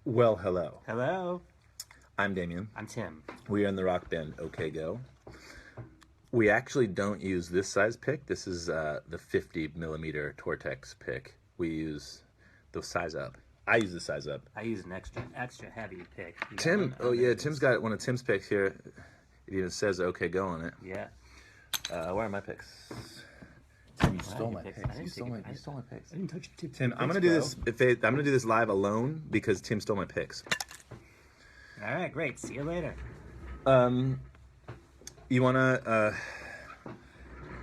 Well, hello. Hello. I'm Damian. I'm Tim. We are in the rock band OK Go. We actually don't use this size pick. This is the 50 millimeter Tortex pick. We use the size up. I use the size up. I use an extra heavy pick. Tim, oh yeah, Tim's got one of Tim's picks here. It even says OK Go on it. Yeah. Where are my picks? Tim, you stole my picks. You stole my picks. I didn't touch your Tim, I'm gonna do this. I'm gonna do this live alone because Tim stole my picks. All right, great. See you later. You wanna?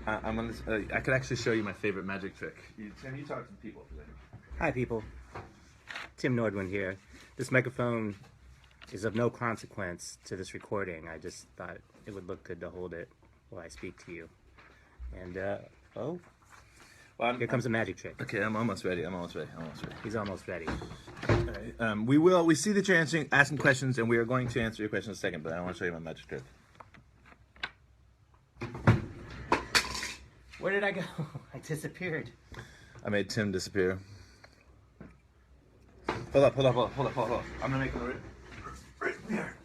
I'm gonna. I could actually show you my favorite magic trick. Tim, you talk to the people today. Hi, people. Tim Nordwin here. This microphone is of no consequence to this recording. I just thought it would look good to hold it while I speak to you. And well, here comes a magic trick. Okay, I'm almost ready. He's almost ready. All right. We see that you're asking questions, and we are going to answer your questions in a second. But I want to show you my magic trick. Where did I go? I disappeared. I made Tim disappear. Hold up. I'm gonna make him right here.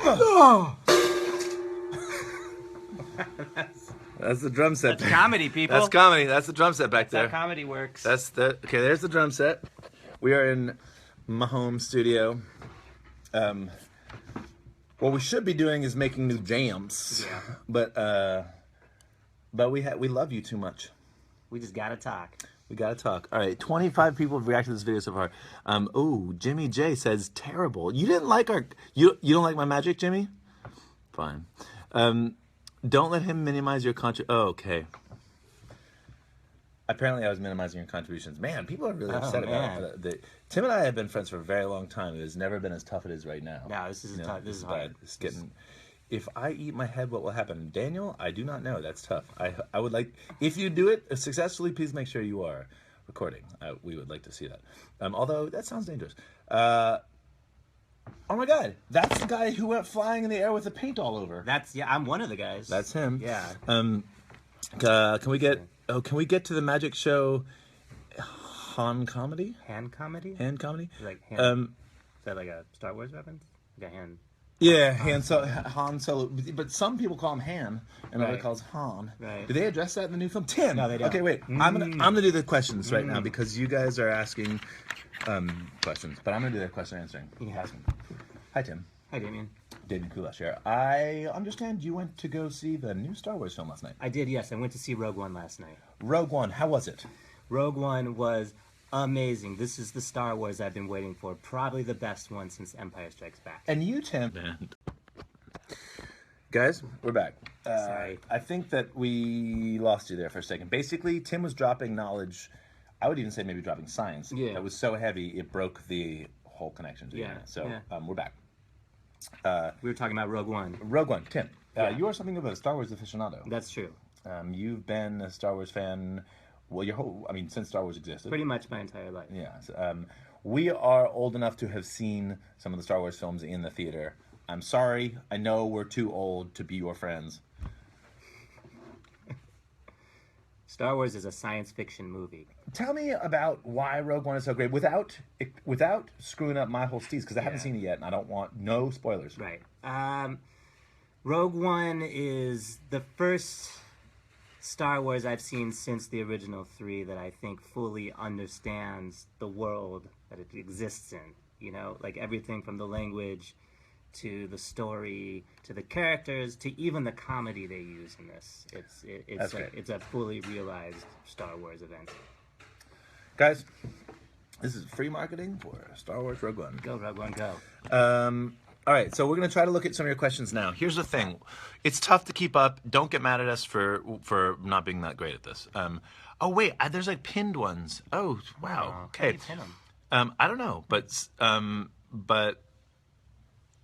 Oh! That's the drum set. That's comedy, people. That's comedy. That's the drum set back there. That's how comedy works. Okay, there's the drum set. We are in my home studio. What we should be doing is making new jams. Yeah. But we love you too much. We just gotta talk. We gotta talk. All right, 25 people have reacted to this video so far. Jimmy J says terrible. You didn't like you don't like my magic, Jimmy? Fine. Don't let him minimize your okay. Apparently I was minimizing your contributions. Man, people are really upset about it. Tim and I have been friends for a very long time. It has never been as tough as it is right now. No, this is tough. This is hard. It's getting. If I eat my head, what will happen? Daniel, I do not know. That's tough. I would like, if you do it successfully, please make sure you are recording. We would like to see that. Although that sounds dangerous. Oh my God, that's the guy who went flying in the air with the paint all over. I'm one of the guys. That's him. Yeah. Can we get to the magic show? Han comedy? Hand comedy? Hand comedy? Like hand. Is that like a Star Wars reference? Like a hand. Yeah, Han Solo. But some people call him Han, and others calls Han. Right. Do they address that in the new film? Tim. No, they don't. Okay, wait. I'm gonna do the questions right now because you guys are asking questions, but I'm gonna do the question answering. Yeah. Hi, Tim. Hi, Damian. Damian Kulash here. I understand you went to go see the new Star Wars film last night. I did, yes. I went to see Rogue One last night. Rogue One, how was it? Rogue One was amazing. This is the Star Wars I've been waiting for. Probably the best one since Empire Strikes Back. And you, Tim. Guys, we're back. Sorry. I think that we lost you there for a second. Basically, Tim was dropping knowledge. I would even say maybe dropping science. Yeah. That was so heavy, it broke the whole connection to the internet. So we're back. We were talking about Rogue One. Rogue One, Tim. You are something of a Star Wars aficionado. That's true. You've been a Star Wars fan, since Star Wars existed. Pretty much my entire life. Yeah. We are old enough to have seen some of the Star Wars films in the theater. I'm sorry. I know we're too old to be your friends. Star Wars is a science fiction movie. Tell me about why Rogue One is so great without screwing up my whole steez, because I haven't seen it yet and I don't want no spoilers. Right. Rogue One is the first Star Wars I've seen since the original three that I think fully understands the world that it exists in. You know, like everything from the language to the story, to the characters, to even the comedy they use in this. It's a fully realized Star Wars event. Guys, this is free marketing for Star Wars Rogue One. Go, Rogue One, go. All right, so we're going to try to look at some of your questions now. Here's the thing. It's tough to keep up. Don't get mad at us for not being that great at this. Oh, wait, there's like pinned ones. Oh, wow. Okay. How do you pin them? I don't know, but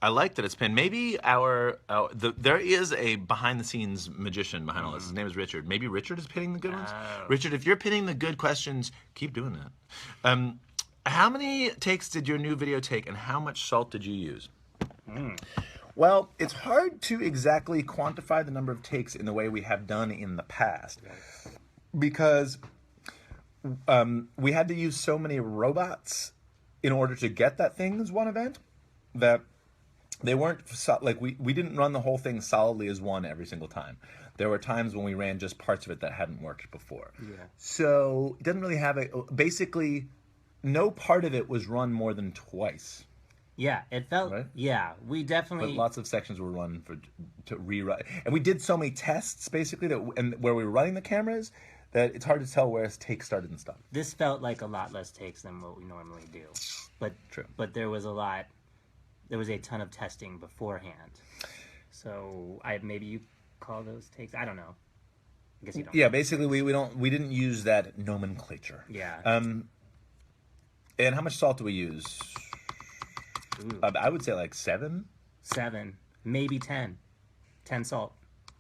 I like that it's pinned. Maybe there is a behind-the-scenes magician behind all this. His name is Richard. Maybe Richard is pinning the good ones? Richard, if you're pinning the good questions, keep doing that. How many takes did your new video take, and how much salt did you use? Well, it's hard to exactly quantify the number of takes in the way we have done in the past. Because we had to use so many robots in order to get that thing as one event that they weren't like we didn't run the whole thing solidly as one every single time. There were times when we ran just parts of it that hadn't worked before. Yeah. So it doesn't really have basically no part of it was run more than twice. Yeah, it felt. Right? Yeah, we definitely. But lots of sections were run to rewrite, and we did so many tests basically and where we were running the cameras that it's hard to tell where take started and stopped. This felt like a lot less takes than what we normally do, but True. But there was a lot. There was a ton of testing beforehand, so maybe you call those takes. I don't know. I guess you don't. Yeah, basically we didn't use that nomenclature. Yeah. And how much salt do we use? I would say like 7. 7, maybe 10. 10 salt.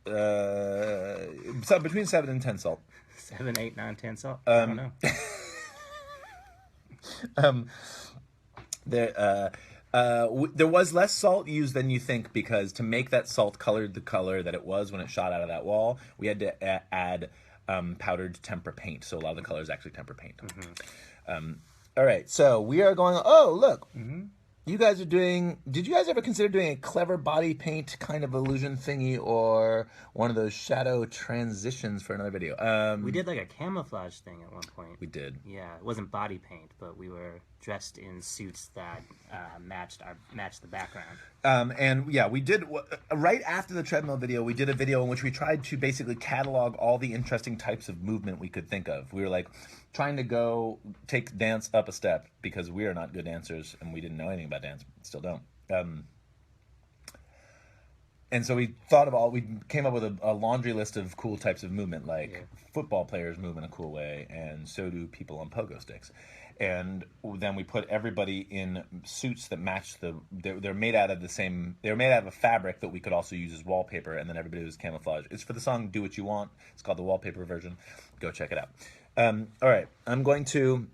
So between 7 and 10 salt. 7, 8, 9, 10 salt. I don't know. There was less salt used than you think because to make that salt colored the color that it was when it shot out of that wall, we had to add powdered tempera paint. So a lot of the color is actually tempera paint. Mm-hmm. All right, so we are going. Oh, look. Mm-hmm. You guys are doing. Did you guys ever consider doing a clever body paint kind of illusion thingy or one of those shadow transitions for another video? We did like a camouflage thing at one point. We did. Yeah, it wasn't body paint, but we were dressed in suits that matched the background. And yeah, we did right after the treadmill video. We did a video in which we tried to basically catalog all the interesting types of movement we could think of. We were like trying to take dance up a step because we are not good dancers and we didn't know anything about dance. Still don't. And so we came up with a laundry list of cool types of movement, like football players move in a cool way, and so do people on pogo sticks. And then we put everybody in suits that match they're made out of the same, they're made out of a fabric that we could also use as wallpaper, and then everybody was camouflage. It's for the song Do What You Want. It's called the wallpaper version. Go check it out. All right, I'm going to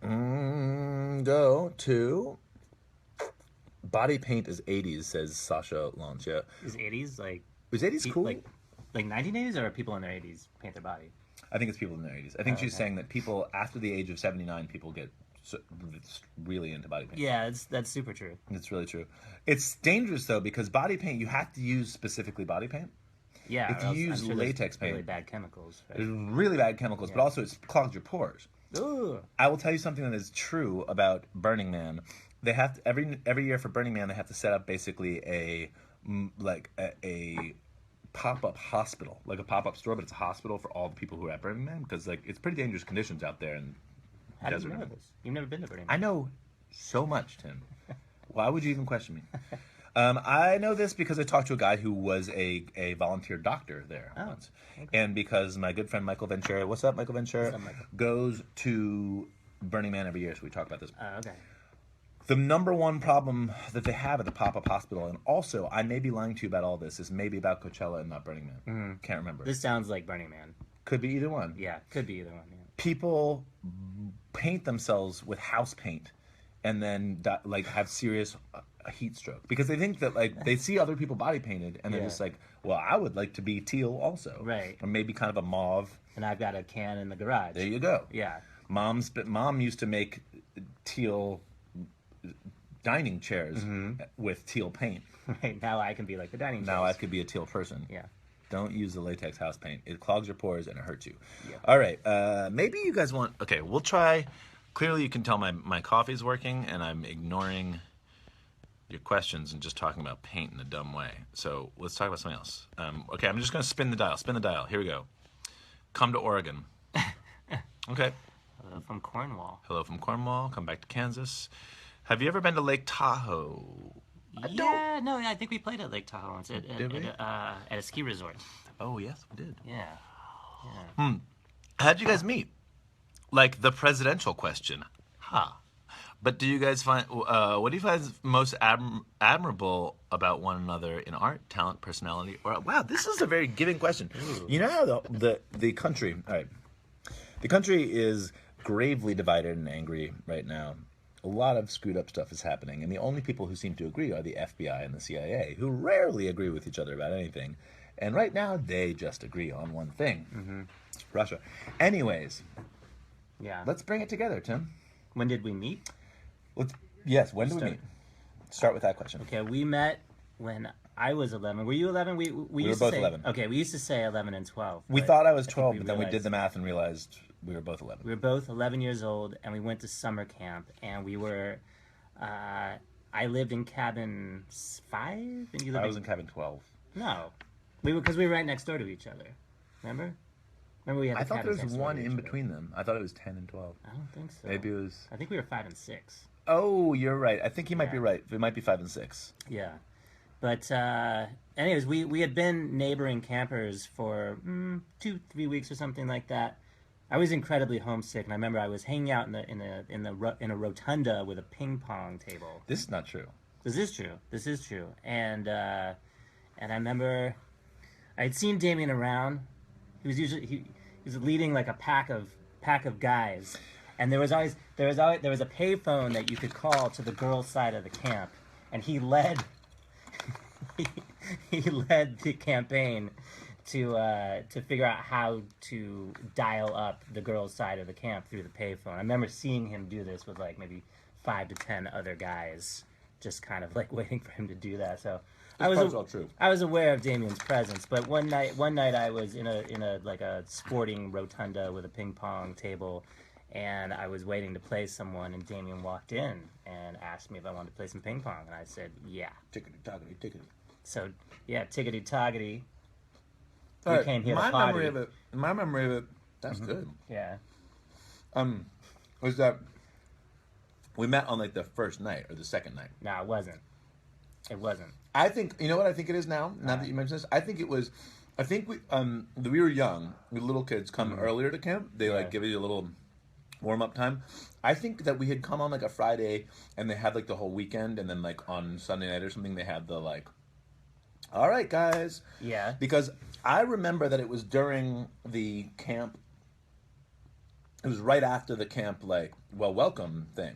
go to body paint is 80s, says Sasha Launch. Yeah. Is 80s like? Was 80s cool? Like 1980s, or people in their 80s paint their body? I think it's people in their 80s. I think she's saying that people after the age of 79, people get really into body paint. Yeah, that's super true. It's really true. It's dangerous though because body paint, you have to use specifically body paint. Yeah, if you use latex paint, really bad chemicals. Right? There's really bad chemicals, but also it clogs your pores. Ooh. I will tell you something that is true about Burning Man. They have to, every year for Burning Man, they have to set up basically a pop-up hospital, like a pop-up store, but it's a hospital for all the people who are at Burning Man because like it's pretty dangerous conditions out there in How do you know this? You've never been to Burning Man. I know so much, Tim. Why would you even question me? I know this because I talked to a guy who was a volunteer doctor there once. Okay. And because my good friend Michael Ventura, what's up, Michael Ventura, What's up, Michael? goes to Burning Man every year, so we talk about this. Okay. The number one problem that they have at the pop-up hospital, and also I may be lying to you about all this, is maybe about Coachella and not Burning Man. Mm-hmm. Can't remember. This sounds like Burning Man. Could be either one. Yeah, could be either one. Yeah. People paint themselves with house paint and then like have serious heat stroke because they think that like they see other people body painted and they're just like, well, I would like to be teal also, right? Or maybe kind of a mauve. And I've got a can in the garage. There you go. Yeah. Mom used to make teal dining chairs with teal paint. Right, now I can be like the dining chairs. Now I could be a teal person. Yeah. Don't use the latex house paint. It clogs your pores and it hurts you. Yeah. All right. Maybe you guys want... Okay, we'll try... Clearly you can tell my coffee's working and I'm ignoring your questions and just talking about paint in a dumb way. So let's talk about something else. Okay, I'm just going to spin the dial. Spin the dial. Here we go. Come to Oregon. Okay. Hello from Cornwall. Hello from Cornwall. Come back to Kansas. Have you ever been to Lake Tahoe? I think we played at Lake Tahoe once at a ski resort. Oh, yes, we did. Yeah. How'd you guys meet? Like the presidential question. But do you guys find, what do you find most admirable about one another in art, talent, personality? Or, wow, this is a very giving question. Ooh. You know how the country, all right, the country is gravely divided and angry right now. A lot of screwed up stuff is happening, and the only people who seem to agree are the FBI and the CIA, who rarely agree with each other about anything. And right now, they just agree on one thing. It's Russia. Anyways, Yeah. let's bring it together, Tim. When did we meet? Yes, when do we Start. meet? Start with that question. Okay, we met when I was 11. Were you 11? We were used to both say, 11. Okay, we used to say 11 and 12. We but thought I was I think 12, but then we did realized the math and realized we were both 11. we were both 11 years old, and we went to summer camp, and we were. I lived in cabin 5, and you lived I was in cabin 12. No, we were because we were right next door to each other. Remember? Remember we had. I the thought there cabins was next door one to in each other. between them. I thought it was 10 and 12. I don't think so. Maybe it was... I think we were 5 and 6. Oh, you're right. I think he might be Yeah. right. It might be 5 and 6. Yeah, but anyways, we had been neighboring campers for 2-3 weeks or something like that. I was incredibly homesick, and I remember I was hanging out in a rotunda with a ping pong table. This is not true. This is true. This is true. And I remember I had seen Damian around. He was leading like a pack of guys, and there was a payphone that you could call to the girls' side of the camp, and he led he led the campaign to figure out how to dial up the girls' side of the camp through the payphone. I remember seeing him do this with like maybe 5 to 10 other guys, just kind of like waiting for him to do that. So part's all true. I was aware of Damian's presence, but one night I was in a like a sporting rotunda with a ping pong table, and I was waiting to play someone, and Damian walked in and asked me if I wanted to play some ping pong, and I said yeah. Tickety, tickety. So yeah, tickety toggety. All We right, came here to my party. memory of it, that's good. Yeah. Was that we met on like the first night or the second night? No, it wasn't. It wasn't. I think you know what I think it is now. Now that you mention this, I think we were young. We little kids come earlier to camp. They like give you a little warm up time. I think that we had come on like a Friday, and they had like the whole weekend, and then like on Sunday night or something, they had the like, all right, guys. Yeah. Because I remember that it was during the camp. It was right after the camp, like, welcome thing.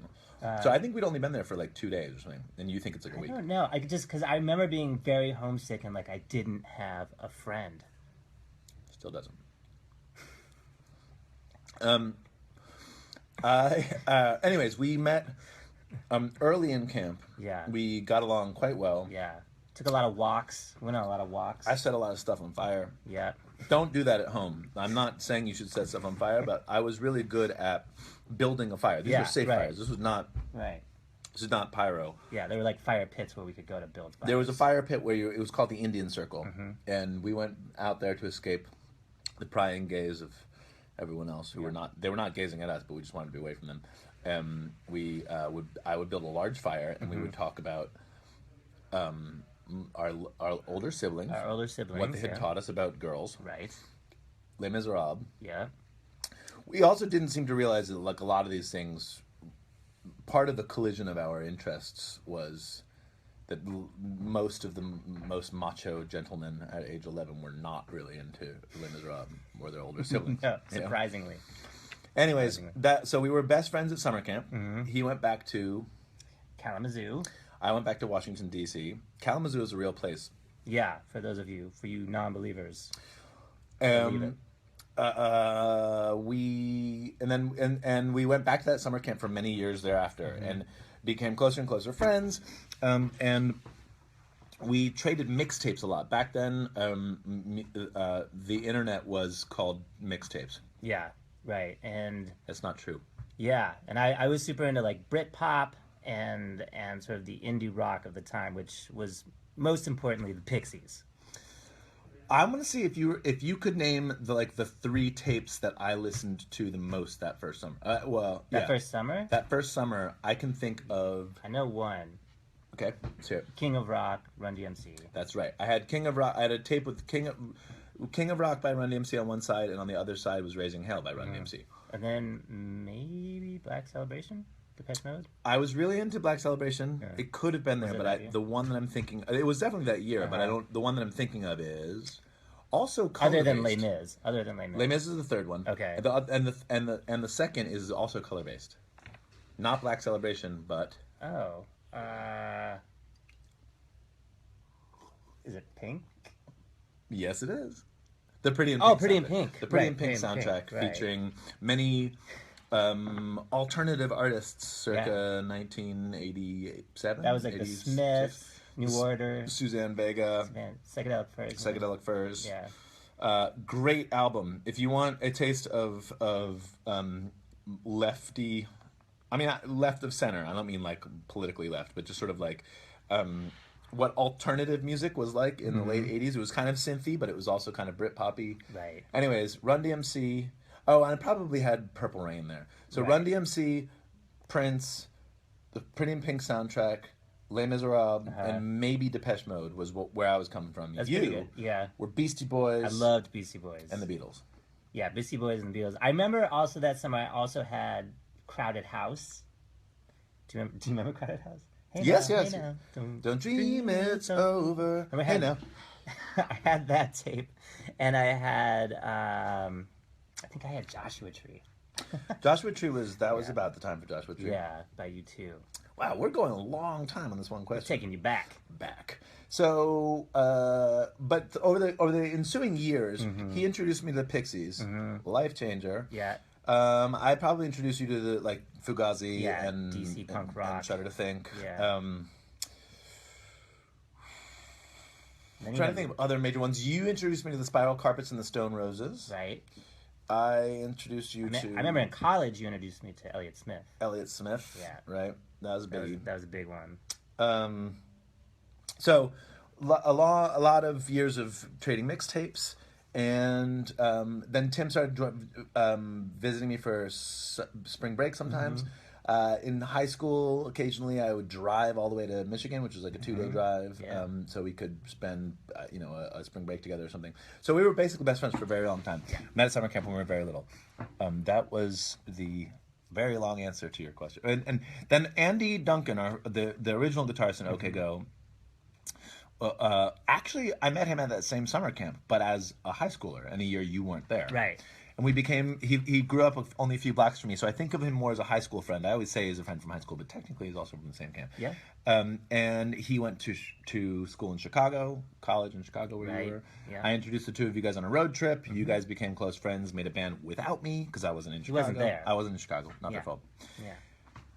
So I think we'd only been there for like 2 days or something, and you think it's like a week. I don't know. Because I remember being very homesick and like I didn't have a friend. Still doesn't. Anyways, we met early in camp. Yeah. We got along quite well. Yeah. Took a lot of walks. Went on a lot of walks. I set a lot of stuff on fire. Yeah. Don't do that at home. I'm not saying you should set stuff on fire, but I was really good at building a fire. These were safe fires. This was not. Right. This is not pyro. Yeah, there were like fire pits where we could go to build fires. There was a fire pit where it was called the Indian Circle, and we went out there to escape the prying gaze of everyone else who were not. They were not gazing at us, but we just wanted to be away from them. I would build a large fire, and we would talk about our older siblings. Our older siblings. What they had taught us about girls. Right. Les Miserables. Yeah. We also didn't seem to realize that, like a lot of these things, part of the collision of our interests was that most of the most macho gentlemen at age 11 were not really into Les Miserables or their older siblings. No, surprisingly. Anyways, so we were best friends at summer camp. He went back to Kalamazoo. I went back to Washington, D.C. Kalamazoo is a real place. Yeah, for you non-believers. We went back to that summer camp for many years thereafter and became closer and closer friends. And we traded mixtapes a lot. Back then, the internet was called mixtapes. Yeah, right. And That's not true. yeah, and I was super into like Britpop and sort of the indie rock of the time, which was most importantly the Pixies. I'm gonna see if you could name the 3 tapes that I listened to the most that first summer. First summer? That first summer, I can think of. I know one. Okay, let's hear it. King of Rock, Run DMC. That's right. I had King of Rock. I had a tape with King of Rock by Run DMC on one side, and on the other side was Raising Hell by Run DMC. And then maybe Black Celebration, Depeche Mode. I was really into Black Celebration. Yeah. It could have been there, Was it but that year? the one that I'm thinking, it was definitely that year. But I don't. The one that I'm thinking of is also color-based. Other than Les Mis. Les Mis is the third one. Okay. And the second is also color based, not Black Celebration, but Oh. Is it Pink? Yes, it is. The Pretty in Oh, Pink Pretty in soundtrack. Pink. The Pretty in Right, Pink Pretty in Pink, soundtrack right. featuring many alternative artists circa Yeah. 1987. That was like the 86. Smiths, New Order, Suzanne Vega, Psychedelic Furs. Psychedelic Furs. Yeah. Great album. If you want a taste of lefty, I mean left of center. I don't mean like politically left, but just sort of like what alternative music was like in the late '80s. It was kind of synthy, but it was also kind of Britpoppy. Right. Anyways, Run DMC. Oh, and it probably had Purple Rain there. So Right. Run DMC, Prince, the Pretty in Pink soundtrack, Les Miserables, and maybe Depeche Mode was where I was coming from. That's pretty good. You Yeah. were Beastie Boys. I loved Beastie Boys. And the Beatles. Yeah, Beastie Boys and the Beatles. I remember also that summer I also had Crowded House. Do you remember Crowded House? Hey Yes, now, yes. Hey now. Don't dream it's over. Remember Hey now. I had that tape, and I had I think I had Joshua Tree. Joshua Tree was about the time for Joshua Tree. Yeah, by U2. Wow, we're going a long time on this one question. Taking you back. So, but over the ensuing years, he introduced me to the Pixies, life changer. Yeah. I probably introduced you to the like Fugazi Yeah, and DC punk rock. and Shudder to Think. Yeah. I'm trying to think of other major ones. You introduced me to the Spiral Carpets and the Stone Roses. Right. I introduced you to. I remember in college you introduced me to Elliott Smith. Elliott Smith. Yeah. Right. That was a biggie. That was a big one. So, a lot of years of trading mixtapes, and then Tim started visiting me for spring break sometimes. In high school, occasionally I would drive all the way to Michigan, which was like a 2-day drive, so we could spend a spring break together or something. So we were basically best friends for a very long time. Met at summer camp when we were very little. That was the very long answer to your question. And then Andy Duncan, the original guitarist in OK Go. Actually, I met him at that same summer camp, but as a high schooler, and a year you weren't there. Right. And we became, he grew up with only a few blocks from me, so I think of him more as a high school friend. I always say he's a friend from high school, but technically he's also from the same camp. Yeah. And he went to school in Chicago, college in Chicago where you were. Yeah. I introduced the two of you guys on a road trip. You guys became close friends, made a band without me, because I wasn't in Chicago. wasn't there. I wasn't in Chicago, not their fault. Yeah.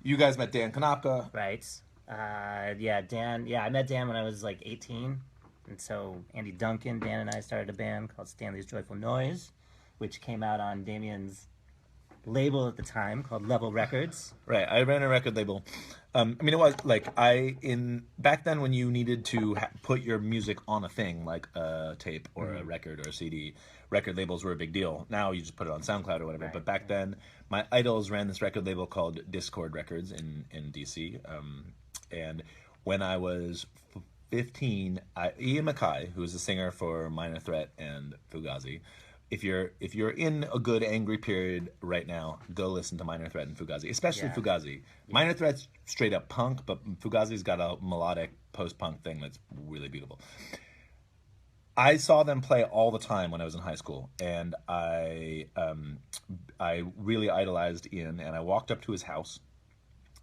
You guys met Dan Konopka. Right. Dan. Yeah, I met Dan when I was like 18. And so Andy Duncan, Dan and I started a band called Stanley's Joyful Noise, which came out on Damian's label at the time called Level Records. Right, I ran a record label. I mean, it was like back then when you needed to put your music on a thing like a tape or a record or a CD, record labels were a big deal. Now you just put it on SoundCloud or whatever. Right. But back then, my idols ran this record label called Discord Records in DC. And when I was 15, Ian MacKaye, who was the singer for Minor Threat and Fugazi. If you're in a good angry period right now, go listen to Minor Threat and Fugazi, especially Fugazi. Minor Threat's straight up punk, but Fugazi's got a melodic post-punk thing that's really beautiful. I saw them play all the time when I was in high school, and I really idolized Ian, and I walked up to his house,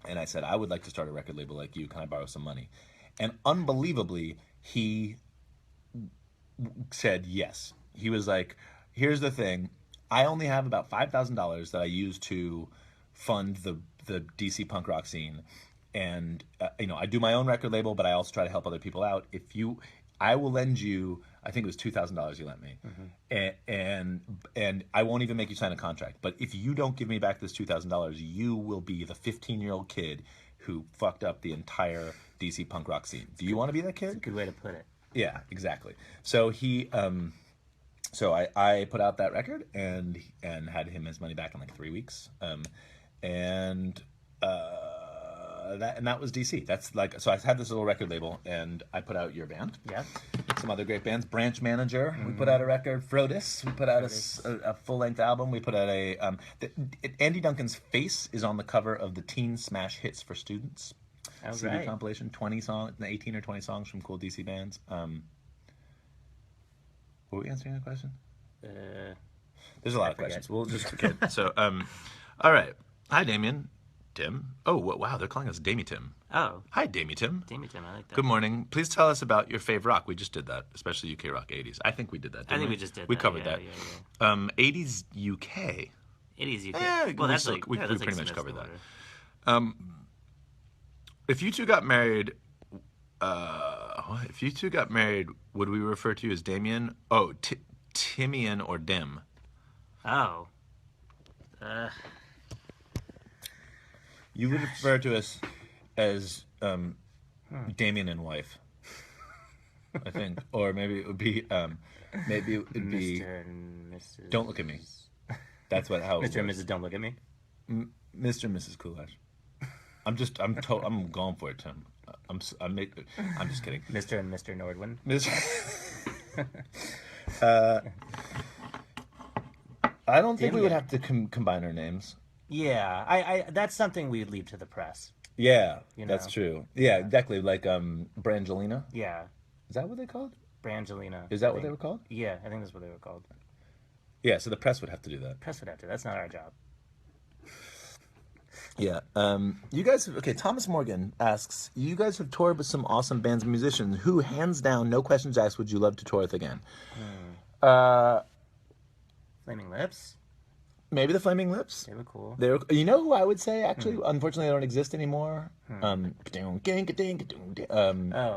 and I said, I would like to start a record label like you. Can I borrow some money? And unbelievably, he said yes. He was like, here's the thing. I only have about $5,000 that I use to fund the DC punk rock scene. And, I do my own record label, but I also try to help other people out. I will lend you, I think it was $2,000 you lent me. And I won't even make you sign a contract. But if you don't give me back this $2,000, you will be the 15-year-old kid who fucked up the entire DC punk rock scene. Do you want to be that kid? That's a good way to put it. Yeah, exactly. So I put out that record and had him his money back in like 3 weeks. That was DC. That's like, so I had this little record label and I put out your band. Yeah. Some other great bands. Branch Manager. We put out a record. Frodis. We put out a full-length album. We put out Andy Duncan's face is on the cover of the Teen Smash Hits for Students. CD compilation, 20 songs, 18 or 20 songs from cool DC bands. Were we answering the question? There's a lot of questions. We'll just forget. So, all right. Hi, Damian. Tim. Oh, wow, they're calling us Damie Tim. Oh. Hi, Damian and Tim. Damian and Tim, I like that. Good morning. Please tell us about your fave rock. We just did that, especially UK rock 80s. I think we did that, didn't I think we just did We that. covered Yeah, that. yeah. 80s UK. 80s UK. Yeah, Well, that's we that's pretty much Smith's covered order. that. If you two got married, would we refer to you as Damien? Oh, Timian or Dim? Oh. You would refer to us as Damien and wife, I think, or maybe it would be Mr. and Mrs. Don't look at me. That's how Mr. and Mrs. Don't Look at Me. Mr. and Mrs. Coolash. I'm going for it, Tim. I'm just kidding. Mr. and Mr. Nordwin. I don't think we would have to combine our names. Yeah, I that's something we'd leave to the press. Yeah, You that's know. true. Yeah, exactly. Like Brangelina. Yeah, Is that what they called? Brangelina. Is that what they were called? Yeah, I think that's what they were called. Yeah, so the press would have to do that. Press would have to. That's not our job. Yeah. You guys, okay, Thomas Morgan asks, you guys have toured with some awesome bands and musicians. Who, hands down, no questions asked, would you love to tour with again? Flaming Lips. Maybe the Flaming Lips. They were cool. You know who I would say, actually? Unfortunately, they don't exist anymore. Oh,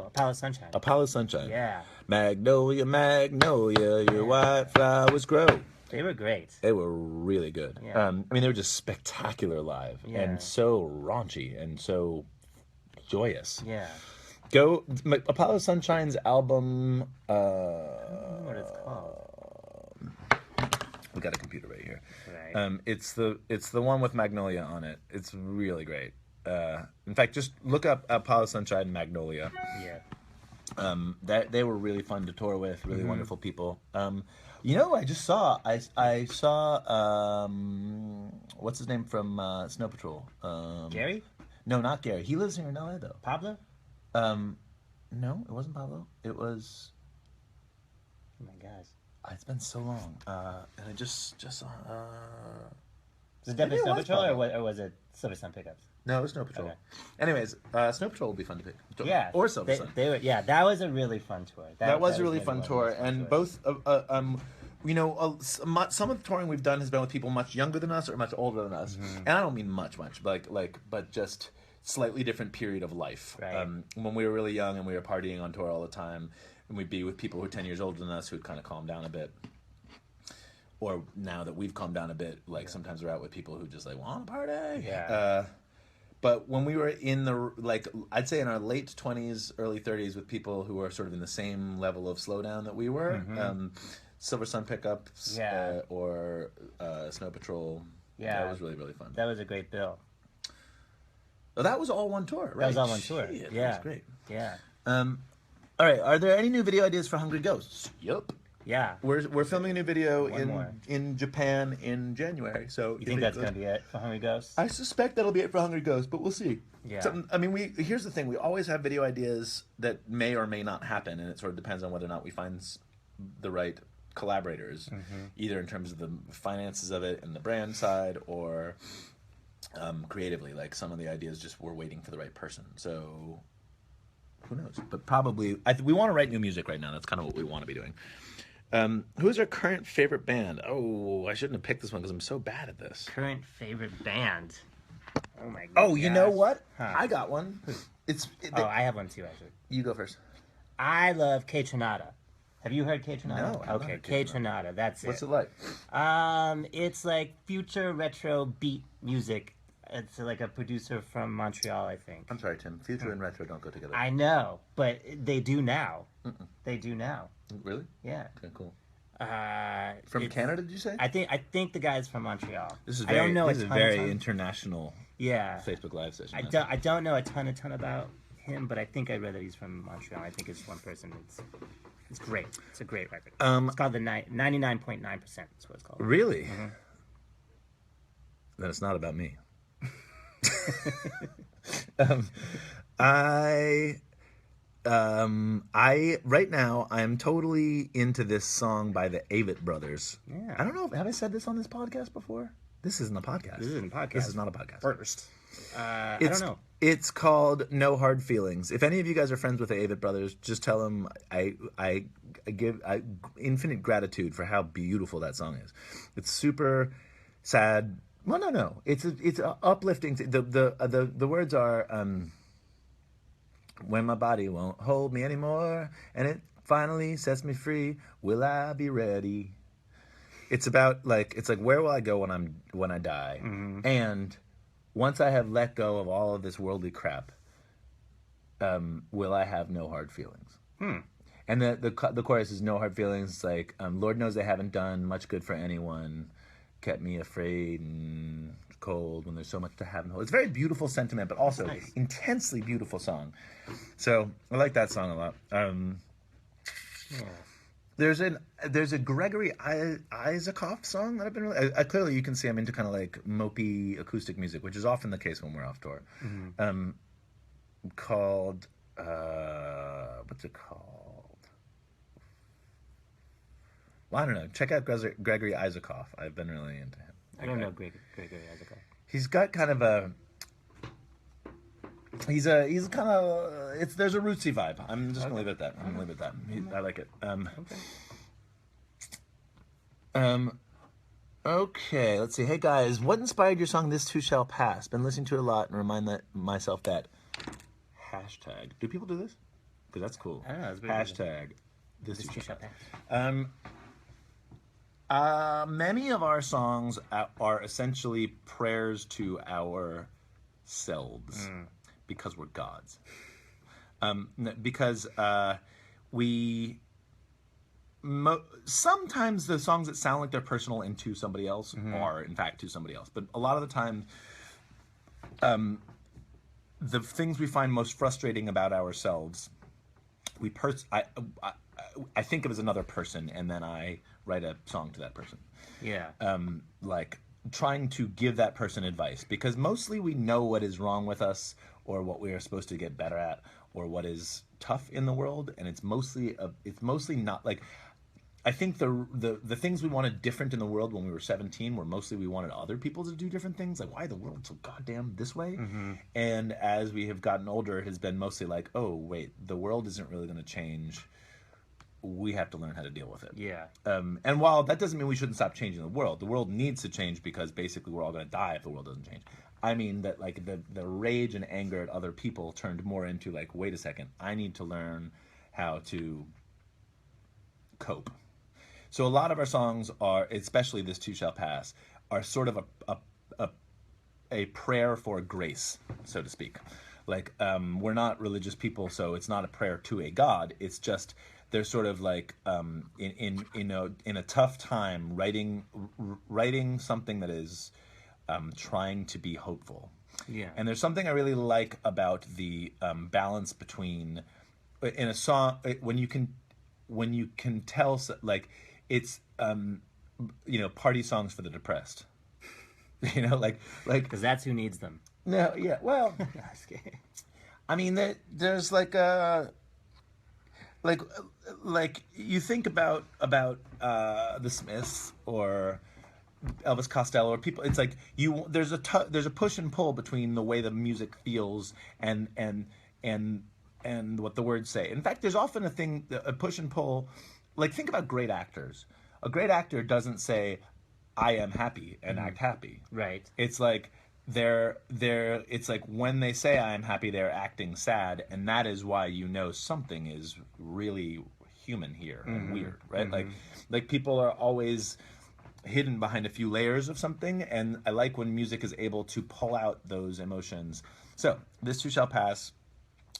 Apollo Sunshine. Apollo Sunshine. Yeah, Magnolia, Magnolia, your white flowers grow. they were great. They were really good. Yeah. I mean, they were just spectacular live Yeah. and so raunchy and so joyous. Yeah. Go Apollo Sunshine's album. I don't know what it's called. We got a computer right here. Right. It's the one with Magnolia on it. It's really great. In fact, just look up Apollo Sunshine and Magnolia. Yeah. That they were really fun to tour with. Really wonderful people. You know, I just saw. I saw. What's his name from Snow Patrol? Gary? No, not Gary. He lives here in LA though. Pablo? No, it wasn't Pablo. It was. Oh my gosh. It's been so long. And I just saw. Was it definitely Maybe it Snow was Patrol Pablo. or was it Silver Sun Pickups? No, it was Snow Patrol. Okay. Anyways, Snow Patrol would be fun to pick. Yeah. Or Silver Sun. They were, yeah, that was a really fun tour. That was a really maybe fun one of the tour, most fun and tours. both, you know, some of the touring we've done has been with people much younger than us or much older than us, and I don't mean much, but just slightly different period of life. Right. When we were really young and we were partying on tour all the time, and we'd be with people who were 10 years older than us who'd kind of calm down a bit. Or now that we've calmed down a bit, like sometimes we're out with people who just like want to party. Yeah. But when we were in the, I'd say in our late 20s, early 30s with people who were sort of in the same level of slowdown that we were, Silver Sun Pickups Yeah. or Snow Patrol, Yeah. that was really, really fun. That was a great bill. Oh, that was all one tour, right? That was all one tour. Shit, Yeah. That was great. Yeah. All right, are there any new video ideas for Hungry Ghosts? Yep. Yeah. We're filming a new video One more. in Japan in January. So You think that's going to be it for Hungry Ghosts? I suspect that'll be it for Hungry Ghosts, but we'll see. Yeah. I mean, here's the thing: we always have video ideas that may or may not happen, and it sort of depends on whether or not we find the right collaborators, either in terms of the finances of it and the brand side, or creatively. Like some of the ideas, just we're waiting for the right person. So who knows? But probably, we want to write new music right now. That's kind of what we want to be doing. Who's our current favorite band? Oh, I shouldn't have picked this one because I'm so bad at this. Current favorite band. Oh my god. Oh, you know what? Huh. I got one. I have one too, actually. You go first. I love K Tronada. Have you heard K Tronada? No, I've not Okay, heard K K Tronada. That's What's it. it like? It's like future retro beat music. It's like a producer from Montreal, I think. I'm sorry, Tim. Future and retro don't go together. I know, but they do now. They do now. Really? Yeah. Okay, cool. From Canada, did you say? I think the guy's from Montreal. This is I don't know this a is ton, very ton. international Yeah. Facebook Live session. I don't know a ton about him, but I think I read that he's from Montreal. I think it's one person. It's great. It's a great record. It's called the 99.9%. That's what it's called. Really? Then it's not about me. I right now I'm totally into this song by the Avett Brothers. Yeah. I don't know. Have I said this on this podcast before? This isn't a podcast. This isn't a podcast. This is not a podcast. First. I don't know. It's called No Hard Feelings. If any of you guys are friends with the Avett Brothers, just tell them I give infinite gratitude for how beautiful that song is. It's super sad. Well, no. It's a uplifting. The words are when my body won't hold me anymore, and it finally sets me free. Will I be ready? It's about it's like where will I go when I die, and once I have let go of all of this worldly crap, will I have no hard feelings? And the chorus is no hard feelings. It's like, Lord knows I haven't done much good for anyone, kept me afraid and cold when there's so much to have and hold. It's a very beautiful sentiment, but also nice. Intensely beautiful song. So I like that song a lot. Yeah. There's a Gregory Isaacoff song that I've been really... clearly you can see I'm into kind of like mopey acoustic music, which is often the case when we're off tour. Called... what's it called? Well, I don't know. Check out Gregory Isaacoff. I've been really into him. I don't know Gregory Isaacoff. He's got kind of a... He's kind of... There's a rootsy vibe. I'm just going to leave it at that. I like it. Okay, let's see. Hey guys, what inspired your song "This Too Shall Pass"? Been listening to it a lot and remind myself that hashtag. Do people do this? Because that's cool. I don't know. It's very Hashtag This Too Shall Pass. Many of our songs are essentially prayers to ourselves because we're gods. Because we... sometimes the songs that sound like they're personal and to somebody else are in fact to somebody else, but a lot of the time the things we find most frustrating about ourselves I think of as another person, and then I write a song to that person. Like trying to give that person advice, because mostly we know what is wrong with us or what we are supposed to get better at or what is tough in the world, and it's mostly not like... I think the things we wanted different in the world when we were 17 were mostly we wanted other people to do different things. Like, why the world so goddamn this way? And as we have gotten older, it has been mostly like, oh, wait, the world isn't really going to change. We have to learn how to deal with it. And while that doesn't mean we shouldn't stop changing the world needs to change, because basically we're all going to die if the world doesn't change. I mean that like the rage and anger at other people turned more into like, wait a second, I need to learn how to cope. So a lot of our songs are, especially "This Too Shall Pass," are sort of a prayer for grace, so to speak. Like, we're not religious people, so it's not a prayer to a god. It's just they're sort of like in a tough time writing something that is trying to be hopeful. And there's something I really like about the balance between in a song when you can tell like. It's party songs for the depressed. Like because that's who needs them. No, yeah, well, I mean, there's like you think about the Smiths or Elvis Costello or people. It's like there's a push and pull between the way the music feels and what the words say. In fact, there's often a push and pull. Like, think about great actors. A great actor doesn't say, "I am happy," and act happy. Right. It's like it's like when they say "I am happy," they're acting sad, and that is why something is really human here and weird, right? Like people are always hidden behind a few layers of something, and I like when music is able to pull out those emotions. So, "This Too Shall Pass"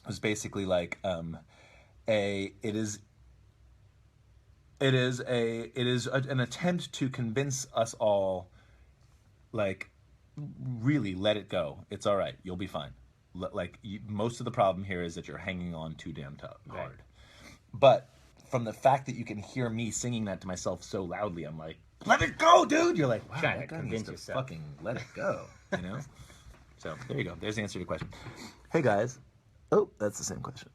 was basically like It is an attempt to convince us all, like, really let it go. It's all right. You'll be fine. Most of the problem here is that you're hanging on too damn hard. Right. But from the fact that you can hear me singing that to myself so loudly, I'm like, let it go, dude. You're like, wow, that guy needs to fucking let it go, So there you go. There's the answer to your question. Hey guys. Oh, that's the same question.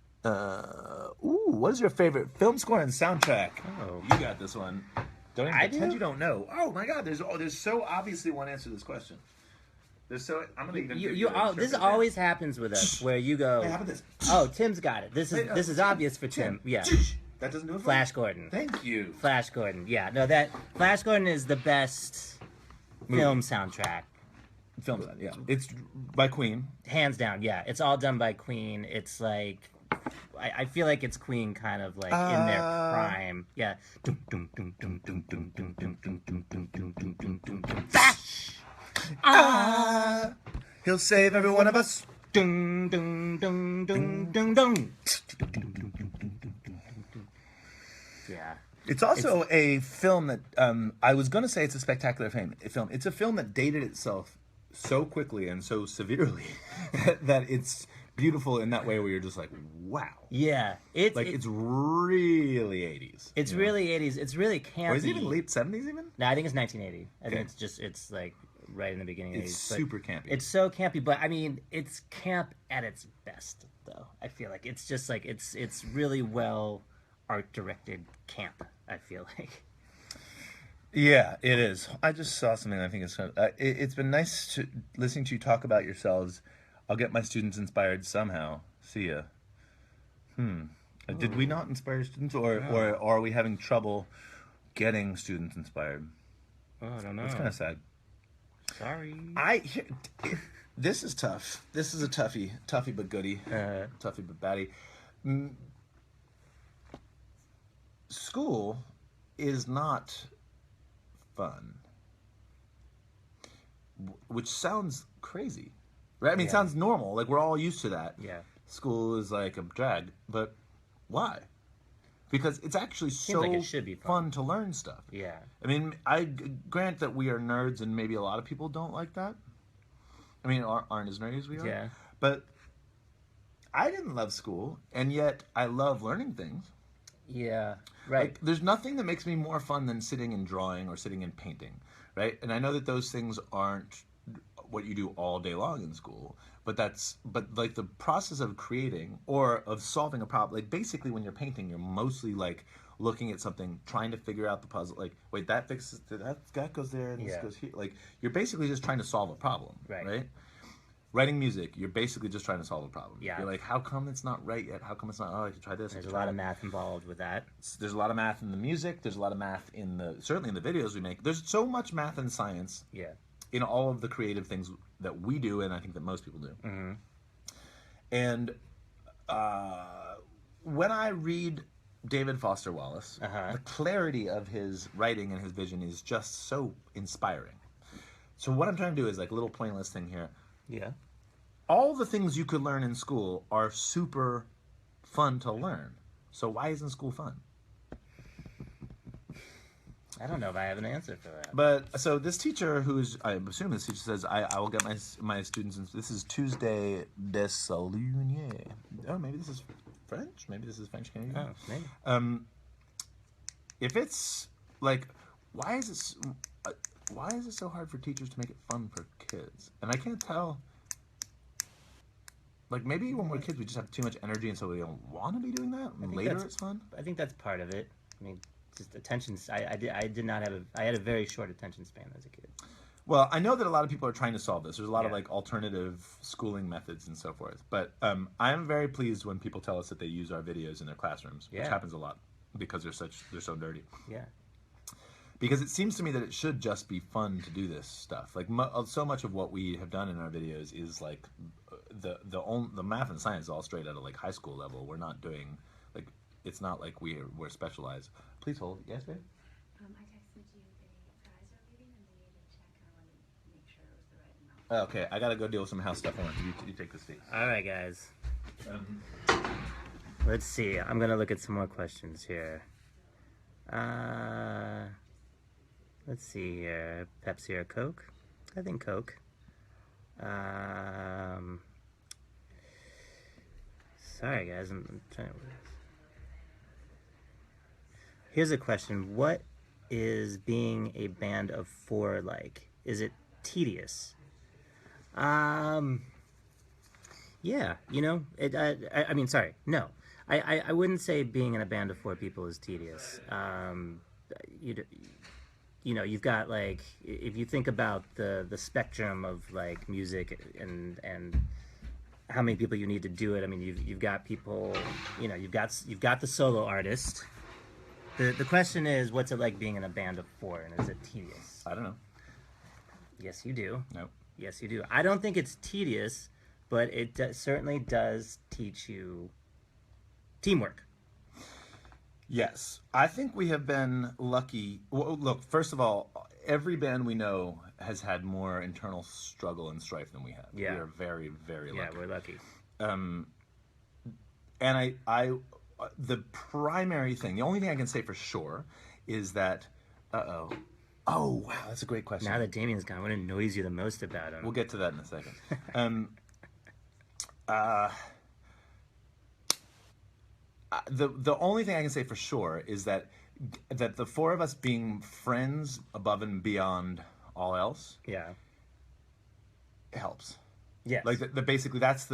What is your favorite film score and soundtrack? Oh, you got this one. Don't even I pretend do? you don't know. Oh my God, there's so obviously one answer to this question. I'm gonna even give you This always happens with us, where you go, Hey, how about this? oh, Tim's got it. This is obvious for Tim. Yeah. That doesn't do it for Flash me? Gordon. Thank you. Flash Gordon. Yeah, no, that Flash Gordon is the best film soundtrack, Film design, yeah. It's by Queen. hands down. Yeah, it's all done by Queen. It's like, I feel like it's Queen kind of like in their prime. Yeah. He'll save every one of us. Dun, dun, dun, dun, dun, dun. Yeah. It's also a film that I was going to say it's a spectacular film. It's a film that dated itself so quickly and so severely that it's beautiful in that way where you're just like, wow. Yeah. It's really 80s. It's really 80s. It's really campy. Or is it even late 70s even? No, I think it's 1980. I think it's like right in the beginning of the 80s. It's super campy. It's so campy, but I mean, it's camp at its best, though. I feel like it's just like it's really well art directed camp. I feel like. Yeah, it is. I just saw something. I think it's been nice to listening to you talk about yourselves. I'll get my students inspired somehow. See ya. Did we not inspire students, or are we having trouble getting students inspired? Oh, I don't know. It's kind of sad. Sorry. This is tough. This is a toughie but goodie, toughie but baddie. School is not fun, which sounds crazy, right? I mean, it sounds normal. Like, we're all used to that. Yeah. School is like a drag, but why? Because it's actually so like it should be fun to learn stuff. Yeah. I mean, I grant that we are nerds, and maybe a lot of people don't like that. I mean, aren't as nerdy as we are. Yeah. But I didn't love school, and yet I love learning things. Yeah. Right. Like, there's nothing that makes me more fun than sitting and drawing or sitting and painting, right? And I know that those things aren't what you do all day long in school, but like the process of creating or of solving a problem, like basically when you're painting, you're mostly like looking at something, trying to figure out the puzzle. Like, wait, that fixes that goes there and this goes here. Like, you're basically just trying to solve a problem, right? Writing music, you're basically just trying to solve a problem. Yeah. You're like, how come it's not right yet? How come it's not? Oh, I could try this. There's a lot of math involved with that. There's a lot of math in the music. There's a lot of math certainly in the videos we make. There's so much math and science. Yeah. In all of the creative things that we do, and I think that most people do. Mm-hmm. And when I read David Foster Wallace, the clarity of his writing and his vision is just so inspiring. So what I'm trying to do is like a little pointless thing here. Yeah. All the things you could learn in school are super fun to learn. So why isn't school fun? I don't know if I have an answer for that. But so this teacher, I assume this teacher says, I will get my students. This is Tuesday Desaulniers. Oh, maybe this is French. Maybe this is French Canadian. Oh, maybe. If it's like, why is it so hard for teachers to make it fun for kids? And I can't tell. Like, maybe when we're kids, we just have too much energy, and so we don't want to be doing that. And later, it's fun. I think that's part of it. I mean, just attention. I did not have I had a very short attention span as a kid. Well, I know that a lot of people are trying to solve this. There's a lot of like alternative schooling methods and so forth. But I'm very pleased when people tell us that they use our videos in their classrooms, which happens a lot because they're so dirty. Yeah. Because it seems to me that it should just be fun to do this stuff. Like so much of what we have done in our videos is like the math and science is all straight out of like high school level. We're not doing like, it's not like we're specialized. Please hold. Yes, babe? I texted you the guys are leaving and they needed to check. I wanted to make sure it was the right amount. Okay, I gotta go deal with some house stuff. You take this seat. All right, guys. Let's see. I'm gonna look at some more questions here. Let's see here. Pepsi or Coke? I think Coke. Sorry, guys. I'm trying to... Here's a question. What is being a band of four like? Is it tedious? Yeah, you know, I mean, sorry, no. I wouldn't say being in a band of four people is tedious. you've got like if you think about the spectrum of like music and how many people you need to do it. I mean, you've got people, you've got the solo artist. The question is, what's it like being in a band of four, and is it tedious? I don't know. Yes, you do. No. Yes, you do. I don't think it's tedious, but it certainly does teach you teamwork. Yes, I think we have been lucky. Well, look, first of all, every band we know has had more internal struggle and strife than we have. Yeah. We are very, very Yeah, lucky. we're lucky. And the primary thing, the only thing I can say for sure is that, oh, wow, that's a great question. Now that Damian's gone, what annoys you the most about him? We'll get to that in a second. The only thing I can say for sure is that the four of us being friends above and beyond all else Yeah. helps. Yes. Like basically that's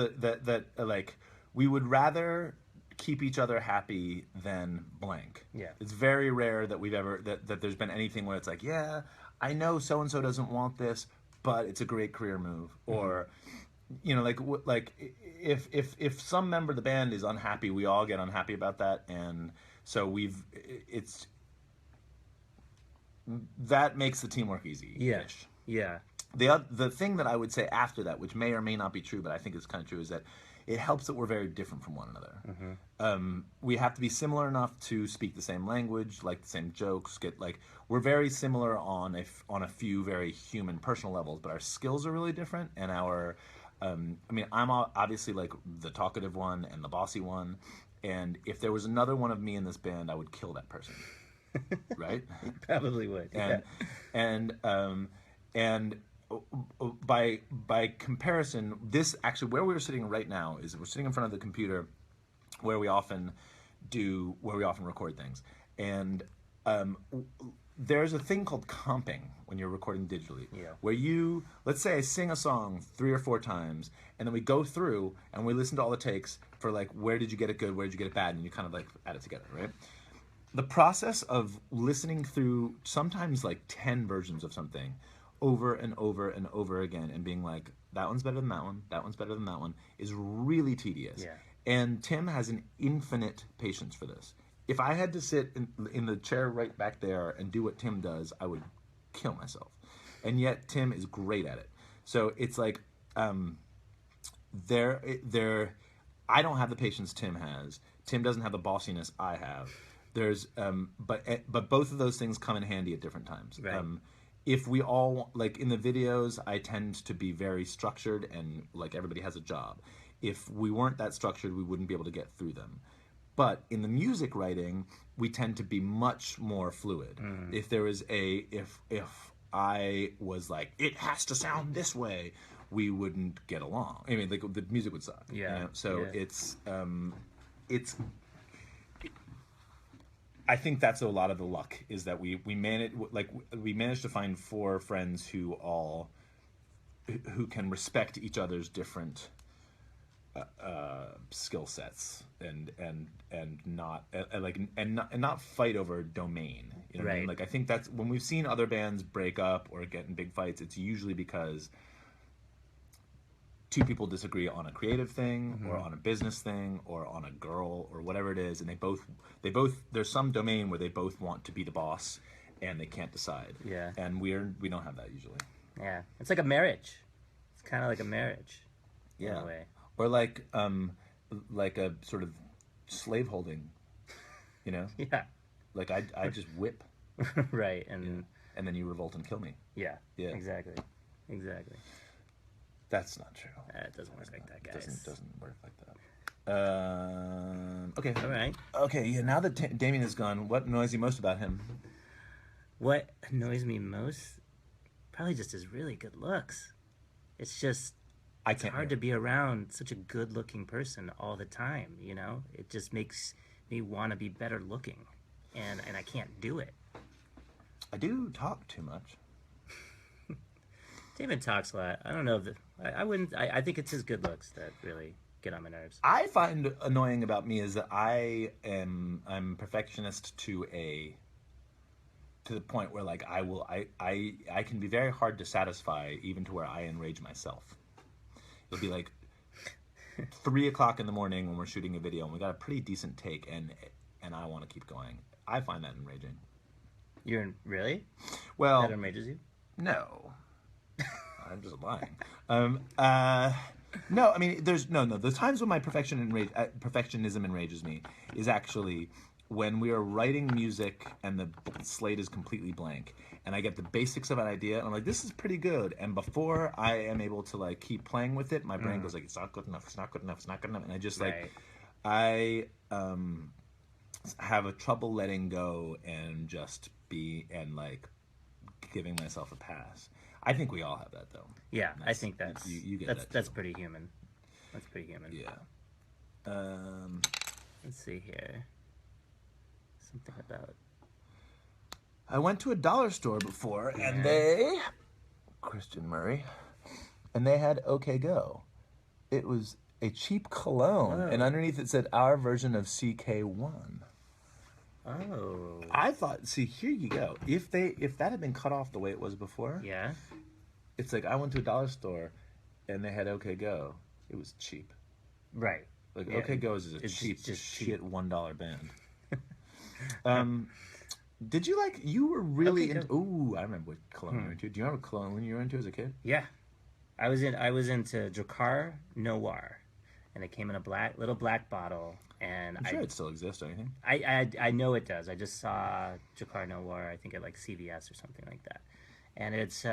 like we would rather keep each other happy than blank. Yeah. It's very rare that we've ever that there's been anything where it's like, yeah, I know so and so doesn't want this, but it's a great career move, or like if some member of the band is unhappy, we all get unhappy about that, and so that makes the teamwork easy. Yeah. Yeah. The thing that I would say after that, which may or may not be true, but I think it's kind of true, is that it helps that we're very different from one another. We have to be similar enough to speak the same language, like the same jokes. We're very similar on a few very human, personal levels, but our skills are really different, and our I'm obviously like the talkative one and the bossy one, and if there was another one of me in this band, I would kill that person. Right? Probably would. And by comparison, this actually where we're sitting right now is we're sitting in front of the computer where we often record things, and there's a thing called comping when you're recording digitally, where let's say I sing a song 3 or 4 times, and then we go through and we listen to all the takes for like, where did you get it good, where did you get it bad, and you kind of like add it together, right? The process of listening through sometimes like 10 versions of something over and over and over again and being like, that one's better than that one, that one's better than that one, is really tedious. Yeah. And Tim has an infinite patience for this. If I had to sit in the chair right back there and do what Tim does, I would kill myself. And yet Tim is great at it. So it's like I don't have the patience Tim has. Tim doesn't have the bossiness I have. There's but both of those things come in handy at different times. Right. If we all, like in the videos, I tend to be very structured and like everybody has a job. If we weren't that structured, we wouldn't be able to get through them. But in the music writing, we tend to be much more fluid. If there was if I was like, it has to sound this way, we wouldn't get along. I mean, like the music would suck. Yeah. So it's I think that's a lot of the luck, is that we managed to find 4 friends who can respect each other's different skill sets and not fight over domain. You know what I mean? Right. Like I think that's when we've seen other bands break up or get in big fights, it's usually because 2 people disagree on a creative thing or on a business thing or on a girl or whatever it is, and they both there's some domain where they both want to be the boss and they can't decide. Yeah. And we don't have that usually. Yeah. It's like a marriage. It's kind of like a marriage. In a way. Or like a sort of slave holding, you know? Yeah. Like I just whip. Right. And then you revolt and kill me. yeah. Yeah. Exactly. That's not true. It doesn't work like that, guys. Doesn't work like that. Okay. All right. Okay, yeah, now that Damian is gone, what annoys you most about him? What annoys me most? Probably just his really good looks. It's just it's hard to be around such a good-looking person all the time, you know? It just makes me want to be better looking, and I can't do it. I do talk too much. David talks a lot. I don't know if I wouldn't. I think it's his good looks that really get on my nerves. I find annoying about me is that I'm perfectionist to a to the point where like I can be very hard to satisfy, even to where I enrage myself. It'll be like 3 o'clock in the morning when we're shooting a video and we got a pretty decent take, and I want to keep going. I find that enraging. Really? Well, That enrages you? no, I'm just lying. No, I mean, there's no. The times when my perfectionism enrages me is actually when we are writing music and the slate is completely blank, and I get the basics of an idea, and I'm like, this is pretty good. And before I am able to like keep playing with it, my brain goes like, it's not good enough. It's not good enough. It's not good enough. And I just like, I have a trouble letting go and just be and like giving myself a pass. I think we all have that though. Yeah, I think that's you get that that's too. pretty human. That's pretty human. Yeah. Let's see here. Something about. I went to a dollar store before, and they Christian Murray, and they had OK Go. It was a cheap cologne, and underneath it said our version of CK1. Oh. I thought, see, here you go. If that had been cut off the way it was before, Yeah. it's like I went to a dollar store, and they had OK Go. It was cheap. Right. Like Yeah, OK Go is a it's cheap, just shit $1 band. Did you like? You were really OK into. Ooh, I remember what cologne you were into. Do you remember cologne you were into as a kid? Yeah. I was into Drakkar Noir, and it came in a little black bottle, and I'm sure it still exists or anything. I know it does. I just saw Drakkar Noir, I think at like CVS or something like that, and it's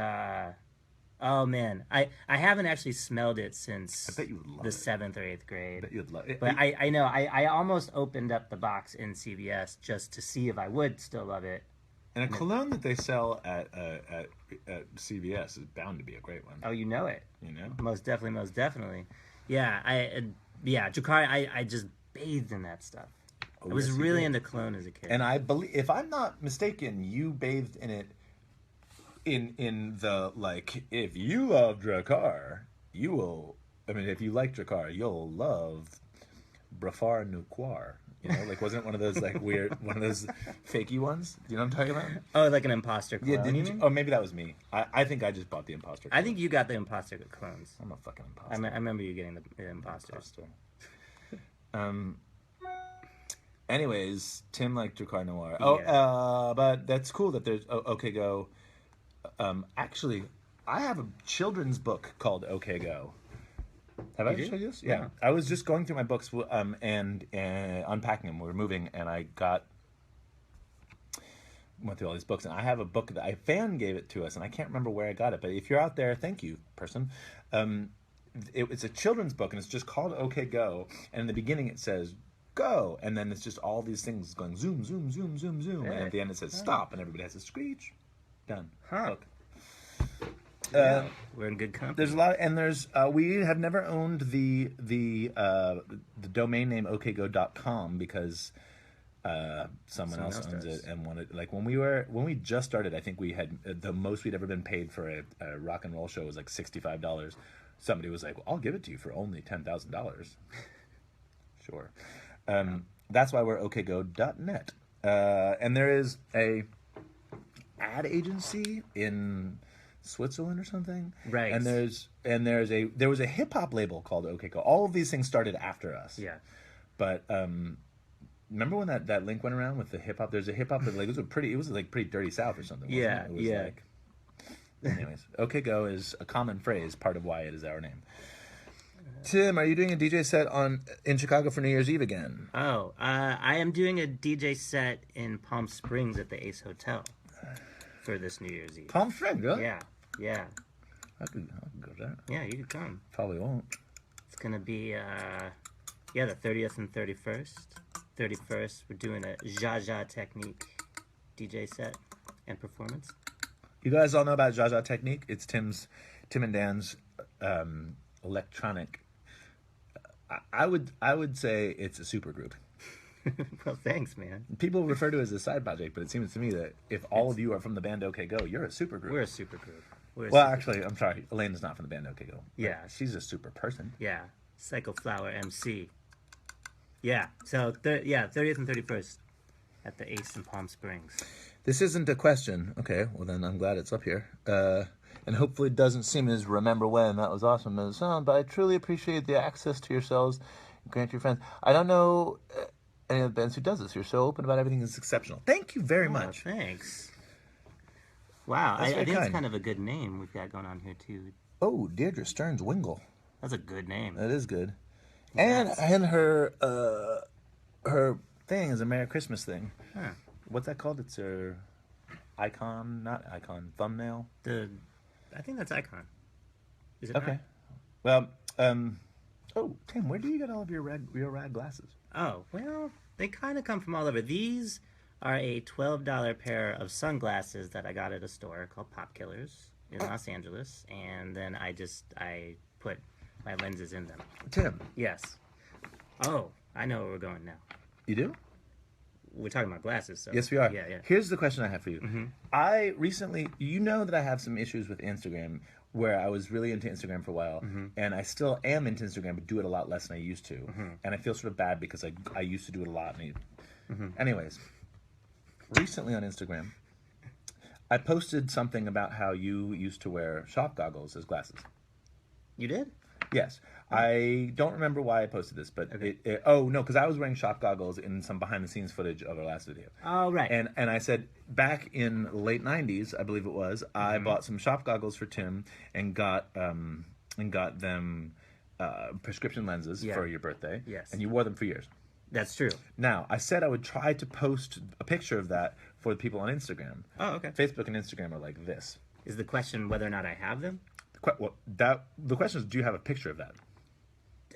oh man, I haven't actually smelled it since I bet you would love the it. 7th or 8th grade. I bet you'd love it. But I know I almost opened up the box in CVS just to see if I would still love it. And a cologne that they sell at CVS is bound to be a great one. Oh, you know it. You know? Most definitely. Yeah, Drakkar, I just bathed in that stuff. I was yes, you really did. into cologne as a kid. And I believe, if I'm not mistaken, you bathed in it in the, like, if you love Drakkar, you will, I mean, if you like Drakkar, you'll love Brafar Nuquar. You know, like, wasn't it one of those, like, weird, one of those fakey ones? Do you know what I'm talking about? Oh, like an imposter clone. Yeah, didn't you? Oh, maybe that was me. I think I just bought the imposter. I think you got the imposter clones. I'm a fucking I imposter. remember you getting the imposters. Anyways, Tim liked Drakkar Noir. Yeah. But that's cool that there's OK Go. Actually, I have a children's book called OK Go. Have I do? showed you this? Yeah. No. I was just going through my books and unpacking them. We were moving, and I went through all these books, and I have a book that a fan gave it to us, and I can't remember where I got it. But if you're out there, thank you, person. It's a children's book, and it's just called OK Go. And in the beginning, it says go, and then it's just all these things going zoom, zoom, zoom, zoom, zoom, and at the end it says stop, and everybody has a screech. Done. Huh. Book. Yeah, we're in good company. There's a lot, and there's we have never owned the domain name okgo.com because someone else owns does. it and wanted, like, when we just started, I think we had the most we'd ever been paid for a rock and roll show was like $65. Somebody was like, well, I'll give it to you for only $10,000. Sure. That's why we're okgo.net. And there is a ad agency in Switzerland or something, Right. And there was a hip hop label called OK Go. All of these things started after us. Yeah. But remember when that link went around with the hip hop? There's a hip hop that, like, it was like pretty dirty South or something. Wasn't Yeah, it? It was yeah. like, anyways, OK Go is a common phrase, part of why it is our name. Tim, are you doing a DJ set in Chicago for New Year's Eve again? Oh, I am doing a DJ set in Palm Springs at the Ace Hotel for this New Year's Eve. Palm Springs, huh? Yeah. I could go there. Yeah, you could come. Probably won't. It's gonna be the 30th and 31st. 31st, we're doing a Jaja Technique DJ set and performance. You guys all know about Jaja Technique? It's Tim and Dan's electronic. I would say it's a super group. Well, thanks, man. People refer to it as a side project, but it seems to me that if all of you are from the band OK Go, you're a super group. We're a super group. Actually, I'm sorry. Elena's not from the band OK Go. Yeah. She's a super person. Yeah, Psycho Flower MC. Yeah, so 30th and 31st at the Ace in Palm Springs. This isn't a question. Okay, well then I'm glad it's up here. And hopefully it doesn't seem as remember when that was awesome as it sounds, but I truly appreciate the access to yourselves and grant your friends. I don't know any of the bands who does this. You're so open about everything. It's exceptional. Thank you very much. Thanks. Wow, That's I very think it's kind. kind of a good name we've got going on here too. Oh, Deirdre Stearns Wingle. That's a good name. That is good. Yes. And her thing is a Merry Christmas thing. Huh. What's that called? It's her icon, not icon, thumbnail. I think that's Icon. Is it Okay. Well, oh, Tim, where do you get all of your rad glasses? Oh, well, they kind of come from all over. These are a $12 pair of sunglasses that I got at a store called Pop Killers in Los Angeles, and then I put my lenses in them. Tim, Yes. Oh, I know where we're going now. you do? We're talking about glasses, so. Yes, we are. Yeah, yeah. Here's the question I have for you. I recently, you know that I have some issues with Instagram where I was really into Instagram for a while, and I still am into Instagram, but do it a lot less than I used to. And I feel sort of bad because I used to do it a lot. Anyways, recently on Instagram, I posted something about how you used to wear shop goggles as glasses. You did? Yes. I don't remember why I posted this, but because I was wearing shop goggles in some behind the scenes footage of our last video. Oh, right. And I said back in the late 90s, I believe it was, I bought some shop goggles for Tim and got them prescription lenses for your birthday. Yes. And you wore them for years. That's true. Now, I said I would try to post a picture of that for the people on Instagram. Oh, okay. Facebook and Instagram are like this. Is the question whether or not I have them? The question is, do you have a picture of that?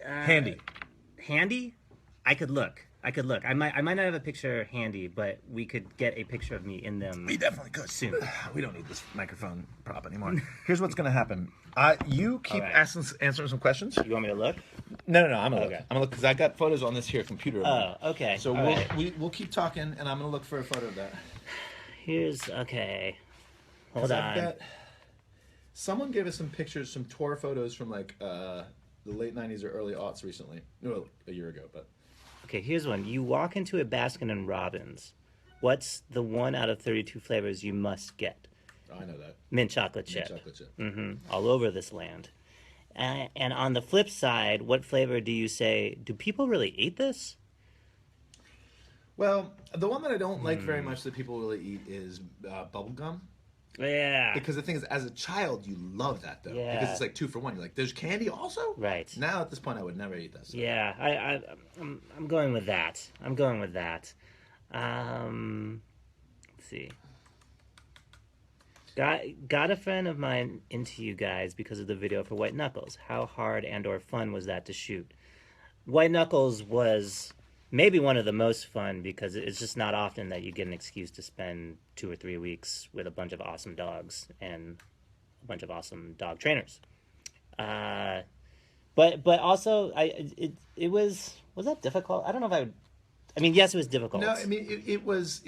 Handy. Handy? I could look. I might not have a picture handy, but we could get a picture of me in them. We definitely could. Soon. We don't need this microphone prop anymore. Here's what's going to happen. You keep right. answering some questions. You want me to look? No, I'm gonna Okay. look. I'm gonna look because I got photos on this here computer. of mine. Oh, okay. So All we'll right. we'll keep talking, and I'm gonna look for a photo of that. Okay. Hold 'Cause on. I've got- someone gave us some pictures, some tour photos from like the late '90s or early aughts recently. No, a year ago, but. Okay, here's one. You walk into a Baskin and Robbins. What's the 1 out of 32 flavors you must get? Oh, I know that. Mint chocolate chip. Mint chocolate chip. All over this land. And on the flip side, what flavor do you say, do people really eat this? Well, the one that I don't like very much that people really eat is bubble gum. Yeah. Because the thing is, as a child, you love that though. Yeah. Because it's like 2 for 1. You're like, there's candy also. Right. Now at this point, I would never eat that. So. Yeah, I'm going with that. Let's see. Got a friend of mine into you guys because of the video for White Knuckles. How hard and or fun was that to shoot? White Knuckles was maybe one of the most fun because it's just not often that you get an excuse to spend 2 or 3 weeks with a bunch of awesome dogs and a bunch of awesome dog trainers. But also it was that difficult? I don't know if I would. I mean, yes, it was difficult. No, I mean it was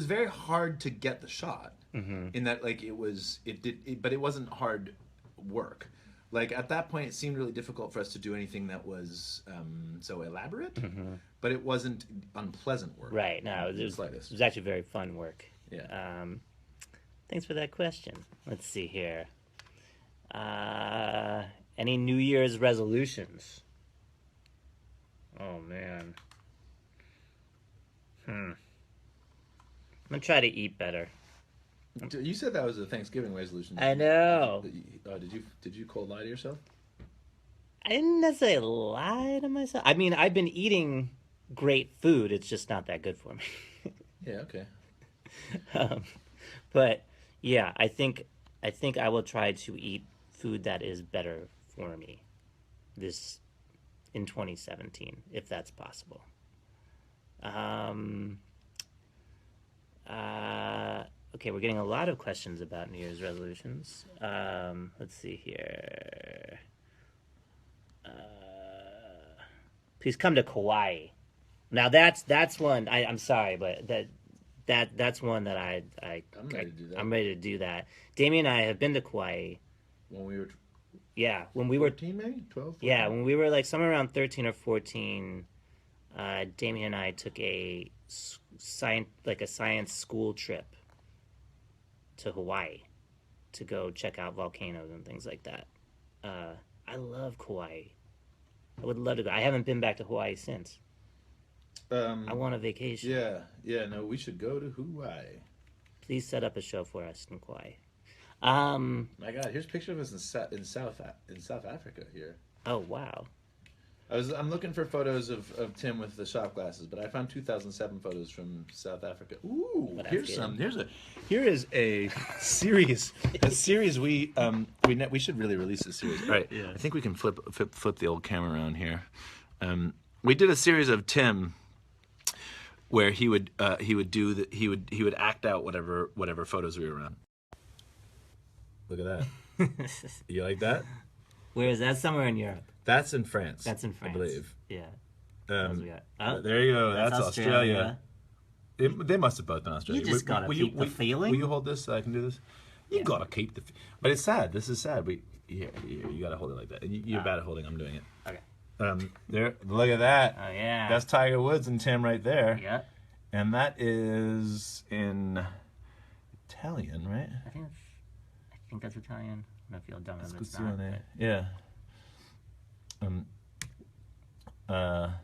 very hard to get the shot. In that, like but it wasn't hard work. Like at that point, it seemed really difficult for us to do anything that was so elaborate, but it wasn't unpleasant work. Right. No, it was actually very fun work. Yeah. Thanks for that question. Let's see here. Any New Year's resolutions? Oh man. I'm gonna try to eat better. You said that was a Thanksgiving resolution. I know. Did you cold lie to yourself? I didn't necessarily lie to myself. I mean, I've been eating great food. It's just not that good for me. Yeah. Okay. But yeah, I think I will try to eat food that is better for me in 2017, if that's possible. Okay, we're getting a lot of questions about New Year's resolutions. Let's see here. Please come to Kauai. Now that's one. I'm sorry, but that's one that I'm ready to do that. I'm ready to do that. Damian and I have been to Kauai. When we were when we were 14, maybe 12. 14? Yeah, when we were like somewhere around 13 or 14. Damian and I took a like a science school trip to Hawaii to go check out volcanoes and things like that. I love Hawaii. I would love to go. I haven't been back to Hawaii since. I want a vacation. No, we should go to Hawaii. Please set up a show for us in Hawaii. My God, here's a picture of us in South Africa here. Oh wow. I'm looking for photos of Tim with the shot glasses, but I found 2007 photos from South Africa. Ooh, Well, here's good. some. Here is a series. A series we should really release this series. All right. Yeah. I think we can flip the old camera around here. We did a series of Tim where he would act out whatever photos we were around. Look at that. You like that? Where is that? Somewhere in Europe. That's in France. That's in France. I believe. Yeah. What else we got? Oh, There you go. That's Australia. They must have both been Australia. You just gotta keep the feeling. Will you hold this so I can do this? You gotta keep the. But it's sad. This is sad. You gotta hold it like that. You're bad at holding. I'm doing it. Okay. There. Look at that. Oh yeah. That's Tiger Woods and Tim right there. Yeah. And that is in Italian, right? I think that's Italian. I don't know if you'll done it. It's not. Escursione. Yeah.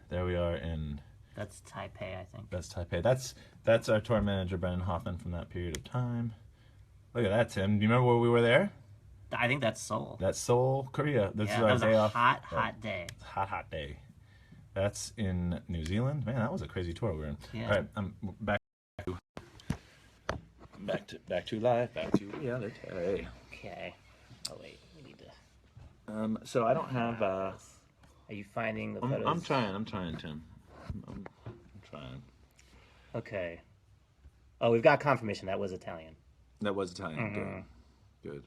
There we are in. That's Taipei, I think. That's Taipei. That's our tour manager Brendan Hoffman from that period of time. Look at that, Tim. Do you remember where we were there? I think that's Seoul. That's Seoul, Korea. This is That our was day a off. hot day. Hot day. That's in New Zealand. Man, that was a crazy tour we were in. Yeah. All right, I'm back to life. Back to reality. Okay. Oh wait, we need to. So I don't have. Are you finding the photos? I'm trying, Tim. I'm trying. Okay. Oh, we've got confirmation that was Italian. That was Italian. Mm-hmm. Good.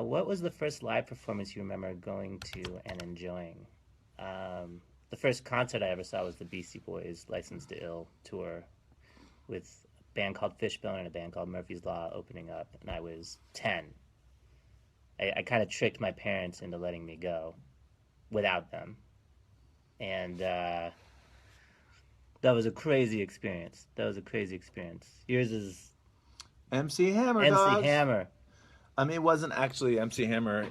What was the first live performance you remember going to and enjoying? The first concert I ever saw was the Beastie Boys' Licensed to Ill tour with a band called Fishbone and a band called Murphy's Law opening up, and I was 10. I kind of tricked my parents into letting me go without them. And that was a crazy experience. Yours is MC Hammer. MC Hammer. I mean, it wasn't actually MC Hammer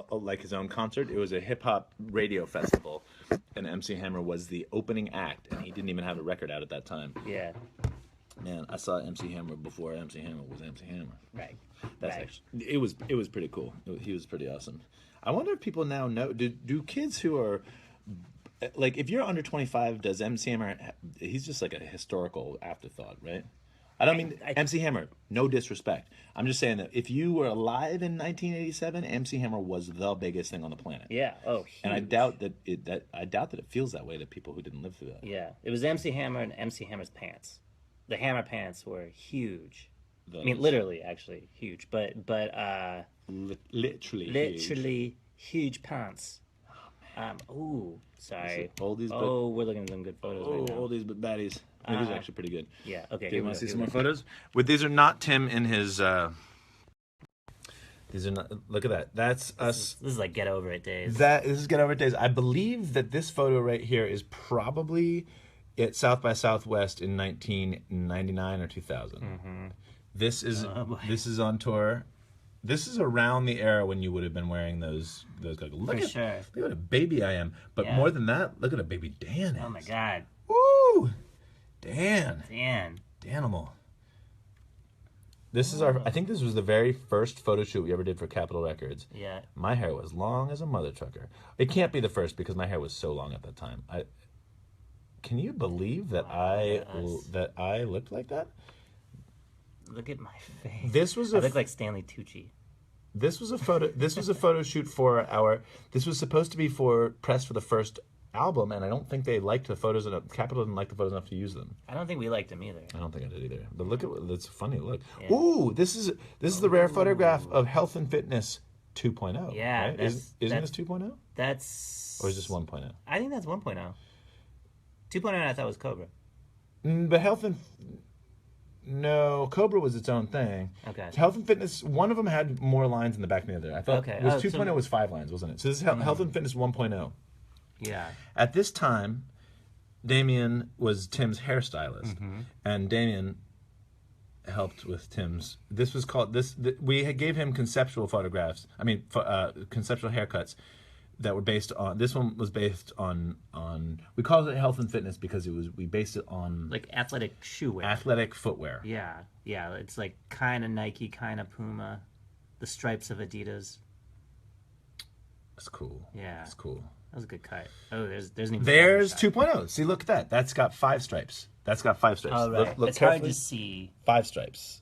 like his own concert. It was a hip hop radio festival, and MC Hammer was the opening act, and he didn't even have a record out at that time. Yeah. Man, I saw MC Hammer before MC Hammer was MC Hammer. Right. That's Right. actually it was pretty cool. He was pretty awesome. I wonder if people now know. Do kids who are like, if you're under 25, does MC Hammer? He's just like a historical afterthought, right? I don't mean MC Hammer. No disrespect. I'm just saying that if you were alive in 1987, MC Hammer was the biggest thing on the planet. Yeah. Oh, huge. And I doubt that it feels that way to people who didn't live through that. Yeah. It was MC Hammer and MC Hammer's pants. The Hammer pants were huge. Those. I mean, literally, actually, huge. But literally huge pants. Ooh, sorry. Oldies, We're looking at some good photos right now. oldies but baddies. These are actually pretty good. Yeah. Okay. Do you want to see some more photos? photos? These are not Tim in his. These are not. Look at that. That's us. This is like Get Over It days. This is Get Over It days. I believe that this photo right here is probably at South by Southwest in 1999 or 2000. Mm-hmm. This is on tour. This is around the era when you would have been wearing those goggles. Look what a baby I am. But more than that, look at a baby Dan is. Oh my God. Woo! Dan. Danimal. This is I think this was the very first photo shoot we ever did for Capitol Records. Yeah. My hair was long as a mother trucker. It can't be the first because my hair was so long at that time. Can you believe that I looked like that? Look at my face. I look like Stanley Tucci. This was a photo shoot for this was supposed to be for press for the first album, and I don't think they liked the photos enough. Capitol didn't like the photos enough to use them. I don't think we liked them either. I don't think I did either. But look at that's a funny look. Yeah. Ooh, this is the rare photograph of Health and Fitness 2.0. Yeah, right? Isn't this 2.0? That's. Or is this 1.0? I think that's 1.0. 2.0 I thought was Cobra. But No, Cobra was its own thing. Okay. Health and Fitness, one of them had more lines in the back than the other. I thought Okay. it was 2.0 was 5 lines, wasn't it? So this is Health and Fitness 1.0. Yeah. At this time, Damian was Tim's hairstylist, and Damian helped with Tim's. This was called this. We gave him conceptual photographs. I mean, conceptual haircuts that were based on. This one was based on. We called it health and fitness because we based it on Like athletic shoe wear. athletic footwear. Yeah, yeah. It's like kind of Nike, kind of Puma, the stripes of Adidas. That's cool. Yeah. That's cool. That was a good cut. Oh, there's an even There's better shot. 2.0. See, look at that. That's got 5 stripes. That's got 5 stripes. Oh, right. Look It's hard carefully. to see. 5 stripes.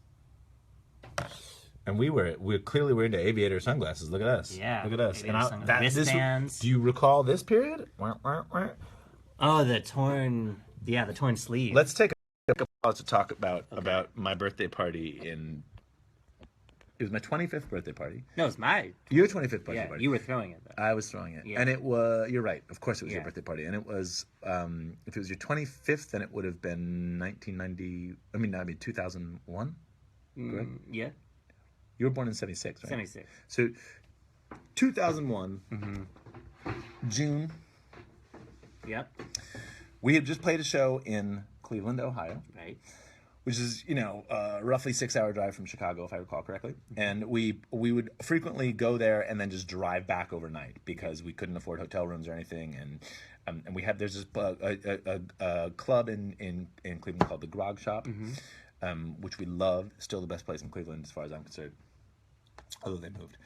And we clearly were into aviator sunglasses. Look at us. Yeah, Look at us. aviator And sunglasses. Wristbands. do you recall this period? Oh, the torn sleeve. Let's take a pause to talk about my birthday party in. It was my 25th birthday party. No, it's my. Your 25th birthday Yeah, party. you were throwing it though. I was throwing it, Yeah. and it was. You're right. Of course, it was your Yeah. birthday party, and it was. If it was your 25th, then it would have been 1990. I mean 2001. Correct? Yeah, You were born in '76, right? 76. So, 2001, June. Yep. We had just played a show in Cleveland, Ohio, Right. which is roughly 6-hour drive from Chicago, if I recall correctly. And we would frequently go there and then just drive back overnight because we couldn't afford hotel rooms or anything. And we had there's this a club in Cleveland called the Grog Shop, which we love. Still the best place in Cleveland as far as I'm concerned, although they moved.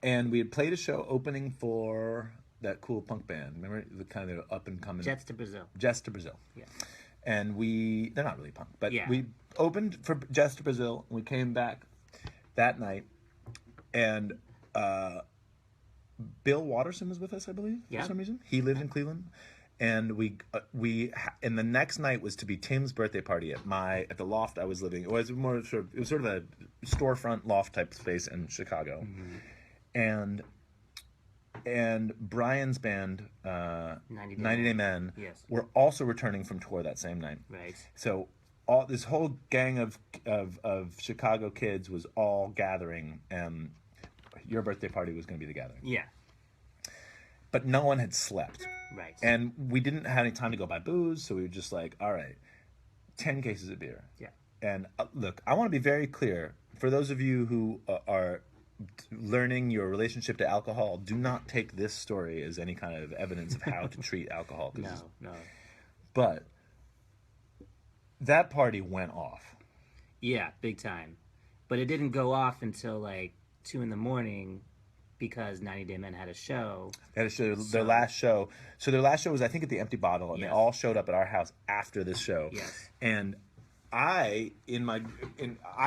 And we had played a show opening for that cool punk band. Remember the kind of up and coming Jets to Brazil. Jets to Brazil. Yeah. And they're not really punk, but Yeah. we opened for Jets to Brazil. And we came back that night, and Bill Watterson was with us, I believe, Yeah. for some reason. He lived in Cleveland, and and the next night was to be Tim's birthday party at the loft I was living. It was sort of a storefront loft type space in Chicago, and Brian's band, 90 Day Men, Yes. were also returning from tour that same night. Right. So this whole gang of Chicago kids was all gathering, and your birthday party was going to be the gathering. Yeah. But no one had slept, Right. and we didn't have any time to go buy booze, so we were just like, all right, 10 cases of beer. Yeah. And look, I want to be very clear for those of you who are learning your relationship to alcohol. Do not take this story as any kind of evidence of how to treat alcohol. No. But that party went off. Yeah, big time. But it didn't go off until like 2 a.m. because 90 Day Men had a show. They had to show their last show. So their last show was, I think, at the Empty Bottle, and Yes. they all showed up at our house after this show. Yes. And I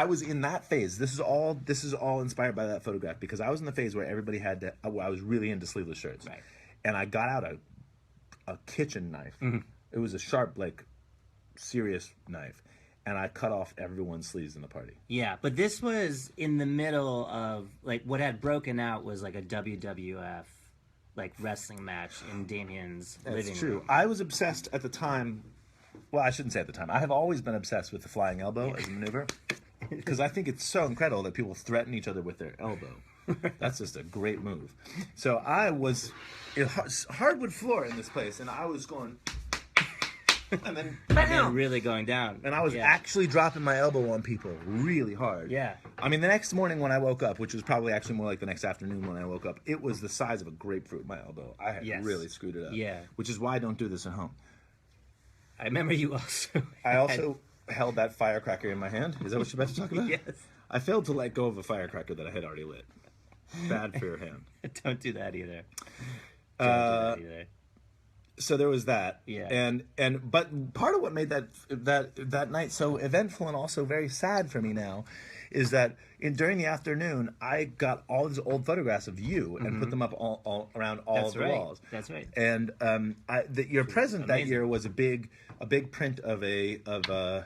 was in that phase. This is all inspired by that photograph because I was in the phase where everybody I was really into sleeveless shirts. Right. And I got out a kitchen knife. Mm-hmm. It was a sharp, like, serious knife. And I cut off everyone's sleeves in the party. Yeah, but this was in the middle of like what had broken out was like a WWF like wrestling match in Damien's living That's true. room. I was obsessed at the time. Well, I shouldn't say at the time. I have always been obsessed with the flying elbow as a maneuver because I think it's so incredible that people threaten each other with their elbow. That's just a great move. So I was hardwood floor in this place, and I was going, and then And then really going down. and I was actually dropping my elbow on people really hard. Yeah. I mean, the next morning when I woke up, which was probably actually more like the next afternoon when I woke up, it was the size of a grapefruit, my elbow. I had Yes. really screwed it up. Yeah. Which is why I don't do this at home. I remember you also. I also held that firecracker in my hand. Is that what you're about to talk about? Yes. I failed to let go of a firecracker that I had already lit. Bad for your hand. Don't do that either. Don't do that either. So there was that. Yeah. But part of what made that night so eventful and also very sad for me now is that during the afternoon I got all these old photographs of you and put them up all around all That's of the right. walls. That's right. And your present that amazing. year was a big print of a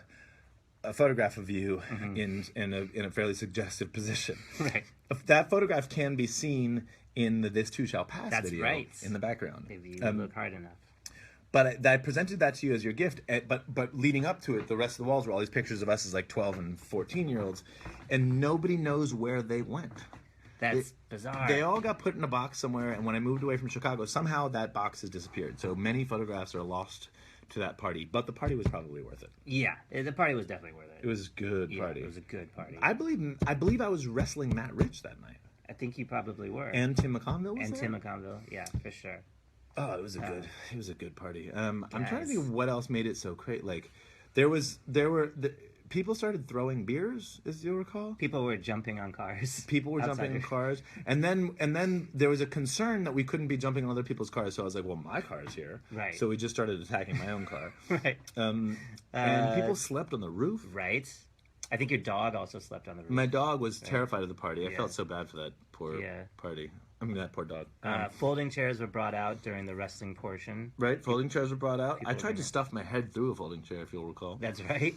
photograph of you in a fairly suggestive position. Right. That photograph can be seen in the "This Too Shall Pass" That's video right. in the background. If you look hard enough. But I presented that to you as your gift. But leading up to it, the rest of the walls were all these pictures of us as like 12 and 14-year-olds, and nobody knows where they went. That's bizarre. They all got put in a box somewhere, and when I moved away from Chicago, somehow that box has disappeared. So many photographs are lost to that party, but the party was probably worth it. Yeah, the party was definitely worth it. It was a good Yeah, party. it was a good party. I believe I was wrestling Matt Rich that night. I think you probably were. And Tim McConville was And there? Tim McConville, yeah, for sure. Oh, it was a good party. I'm trying to Guys. think of what else made it so great. Like, people started throwing beers, as you'll recall. People were jumping on cars. People were jumping in cars, and then there was a concern that we couldn't be jumping on other people's cars. So I was like, "Well, my car's here." Right. So we just started attacking my own car. Right. And people slept on the roof. Right. I think your dog also slept on the roof. My dog was terrified of the party. I Yeah. felt so bad for that poor Yeah. party. I mean, that poor dog. Folding chairs were brought out during the wrestling portion. Right, folding chairs were brought out. I were tried to gonna- stuff my head through a folding chair, if you'll recall. That's right.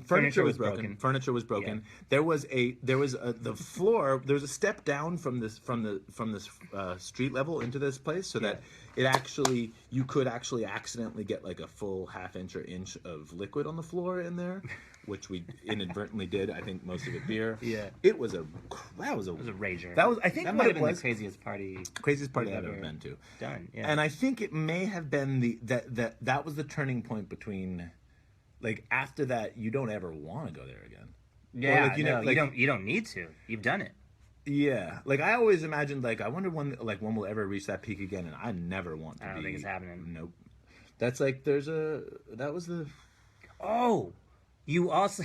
Furniture was broken. Furniture was broken. There was the floor. There was a step down from this street level into this place, so that you could actually accidentally get like a full half inch or inch of liquid on the floor in there, which we inadvertently did. I think most of it beer. Yeah. It was a rager. That was, I think, that what might have it been was. the craziest party Craziest party we've I've ever ever been to. done. Yeah. And I think it may have been that was the turning point between, like, after that you don't ever want to go there again. yeah, Or, like, you don't need to. You've done it. Yeah, like I always imagined, like I wonder when we'll ever reach that peak again, and I never want to. I don't think it's happening. Nope. That's like that was the. Oh, you also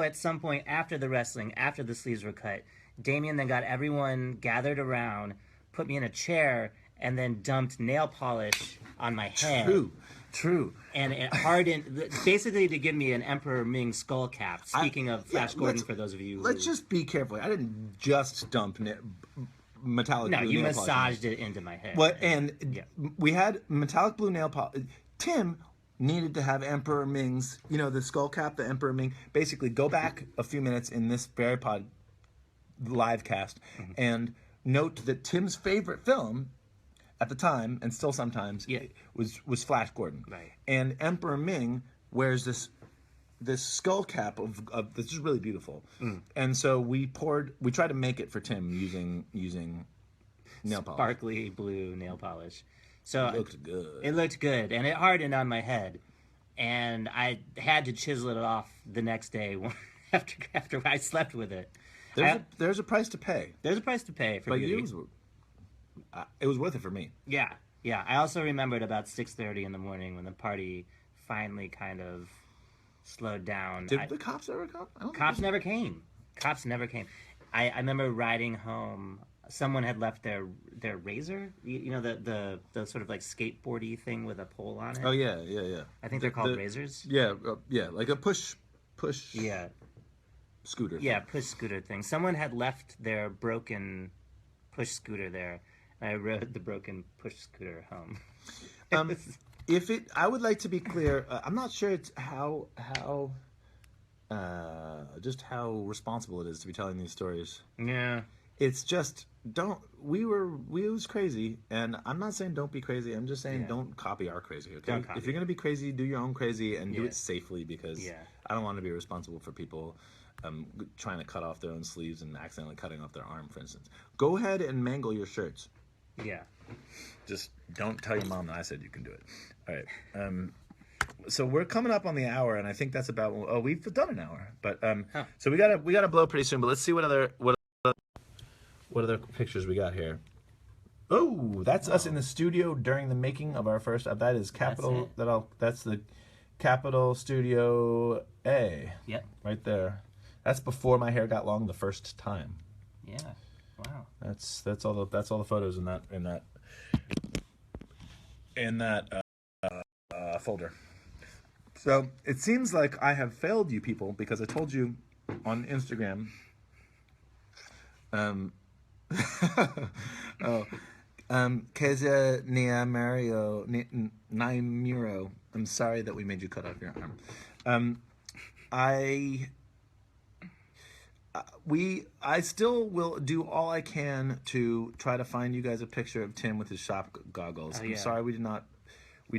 at some point after the wrestling, after the sleeves were cut, Damian then got everyone gathered around, put me in a chair, and then dumped nail polish on my head. True. And it hardened, basically to give me an Emperor Ming skull cap. Speaking of Flash Gordon, let's- for those of you Let's just be careful. I didn't just dump metallic. No, blue you nail polish on massaged it into my head. What and Yeah. we had metallic blue nail polish. Tim needed to have Emperor Ming's, the skull cap, the Emperor Ming. Basically, go back a few minutes in this Barrypod live cast and note that Tim's favorite film at the time, and still sometimes, was Flash Gordon. Right. And Emperor Ming wears this skull cap of this is really beautiful. And so we tried to make it for Tim using nail polish. Sparkly blue nail polish. So It looked good. It looked good, and it hardened on my head, and I had to chisel it off the next day after I slept with it. There's a price to pay, There's a price to pay for but beauty. it was worth it for me. Yeah. I also remembered about 6:30 in the morning when the party finally kind of slowed down. Did the cops ever come? I don't think Cops never came. I remember riding home. Someone had left their razor, the sort of like skateboardy thing with a pole on it. Oh yeah. I think they're called razors. Yeah, like a push. Yeah, Scooter. yeah, push scooter thing. Someone had left their broken push scooter there, and I rode the broken push scooter home. I would like to be clear. I'm not sure it's how responsible it is to be telling these stories. Yeah. It's just it was crazy, and I'm not saying don't be crazy. I'm just saying don't copy our crazy. Okay, Don't copy. If you're gonna be crazy, do your own crazy and do Yeah. it safely, because Yeah. I don't want to be responsible for people trying to cut off their own sleeves and accidentally cutting off their arm, for instance. Go ahead and mangle your shirts. Yeah. Just don't tell your mom that I said you can do it. All right. So we're coming up on the hour, and I think that's about. Oh, we've done an hour, but so we gotta blow pretty soon. But let's see what other pictures we got here. Oh, that's us in the studio during the making of our first. That is Capitol. That's the Capitol Studio A. Yep. Right there. That's before my hair got long the first time. Yeah. Wow. That's all the photos in that folder. So it seems like I have failed you people, because I told you on Instagram. Keza Nia Mario Naimuro. I'm sorry that we made you cut off your arm. I still will do all I can to try to find you guys a picture of Tim with his shop goggles. Oh, I'm yeah. sorry we did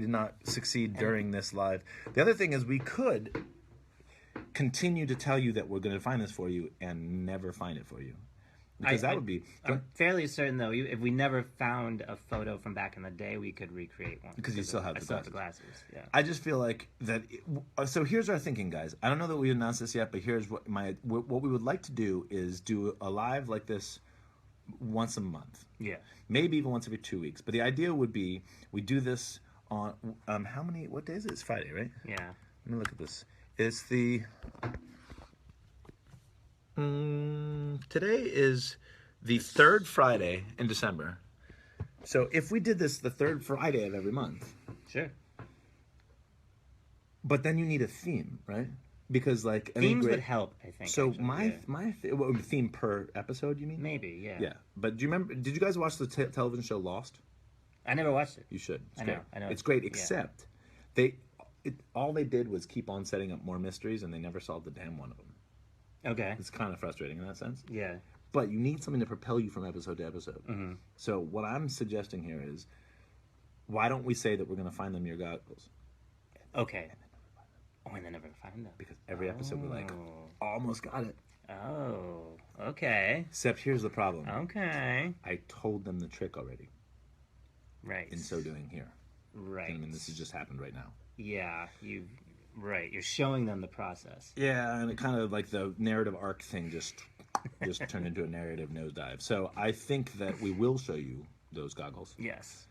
not succeed during this live. The other thing is we could continue to tell you that we're going to find this for you and never find it for you. because that would be... I'm fairly certain, though, if we never found a photo from back in the day, we could recreate one. Because you still have I the still have the glasses. glasses, yeah. I just feel like that... So here's our thinking, guys. I don't know that we announced this yet, but here's what we would like to do is do a live like this once a month. Yeah. Maybe even once every 2 weeks. But the idea would be we do this on... what day is it? It's Friday, right? Yeah. Let me look at this. It's the... today is the third Friday in December. So if we did this the third Friday of every month... Sure. But then you need a theme, right? Because like... Themes would help, I think. So actually, what, theme per episode, you mean? Maybe, yeah. Yeah. But do you remember... Did you guys watch the television show Lost? I never watched it. You should. It's I great. know, I know. It's great, Yeah. except all they did was keep on setting up more mysteries, and they never solved the damn one of them. Okay. It's kind of frustrating in that sense. Yeah. But you need something to propel you from episode to episode. Mm-hmm. So what I'm suggesting here is, why don't we say that we're going to find them your goggles? Okay. Oh, and then never find them. Because every episode we're like, almost got it. Oh, okay. Except here's the problem. Okay. I told them the trick already. Right. In so doing here. Right. I mean, this has just happened right now. Yeah, right. You're showing them the process. Yeah, and it kind of like the narrative arc thing just turned into a narrative nosedive. So I think that we will show you those goggles Yes.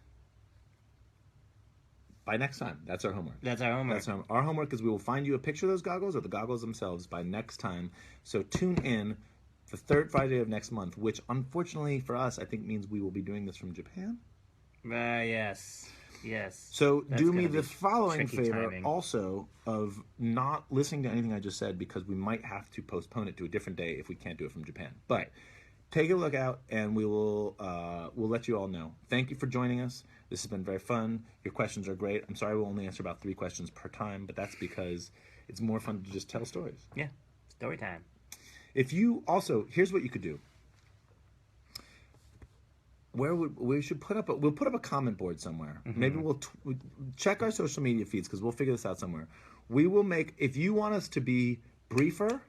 by next time. That's our homework. That's our homework. Our homework is we will find you a picture of those goggles or the goggles themselves by next time. So tune in the third Friday of next month, which unfortunately for us, I think means we will be doing this from Japan. Yes. Yes. So That's do me gonna the be following tricky favor timing. also of not listening to anything I just said, because we might have to postpone it to a different day if we can't do it from Japan. But take a look out, and we will we'll let you all know. Thank you for joining us. This has been very fun. Your questions are great. I'm sorry we'll only answer about 3 questions per time, but that's because it's more fun to just tell stories. Yeah. Story time. If you also, here's what you could do. We should put up we'll put up a comment board somewhere. Mm-hmm. Maybe we'll check our social media feeds, because we'll figure this out somewhere. We will make, if you want us to be briefer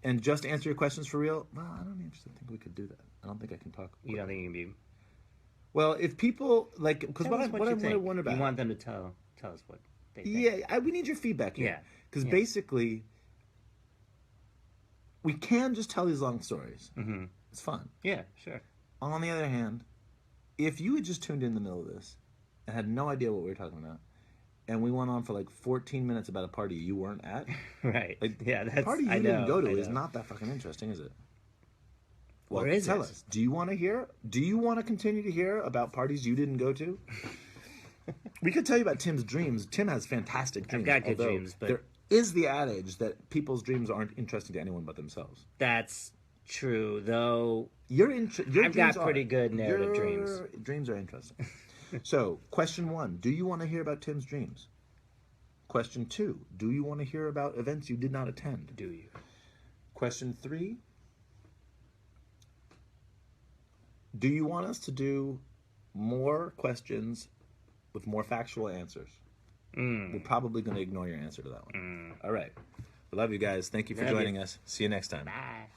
and just answer your questions for real, well, I don't actually think we could do that. I don't think I can talk. You don't think you can be... Well, if people like, because what I think. wonder about, You want them to tell us what they think. yeah, we need your feedback here. Yeah. Because Yeah. basically, we can just tell these long stories. Mm-hmm. It's fun. Yeah, sure. On the other hand, if you had just tuned in the middle of this and had no idea what we were talking about, and we went on for like 14 minutes about a party you weren't at, Right. like, Yeah, the that's... party you I didn't know, go to I is know. not that fucking interesting, is it? Well, Or is tell it? us. Do you want to hear? Do you want to continue to hear about parties you didn't go to? We could tell you about Tim's dreams. Tim has fantastic dreams. got good although dreams, but- there is the adage that people's dreams aren't interesting to anyone but themselves. That's true, though. Your I've got dreams pretty good narrative your dreams. Dreams are interesting. So, question 1, do you want to hear about Tim's dreams? Question 2, do you want to hear about events you did not attend? Do you? Question 3, do you want us to do more questions with more factual answers? We're probably going to ignore your answer to that one. All right. We love you guys. Thank you for Love you. joining us. See you next time. Bye.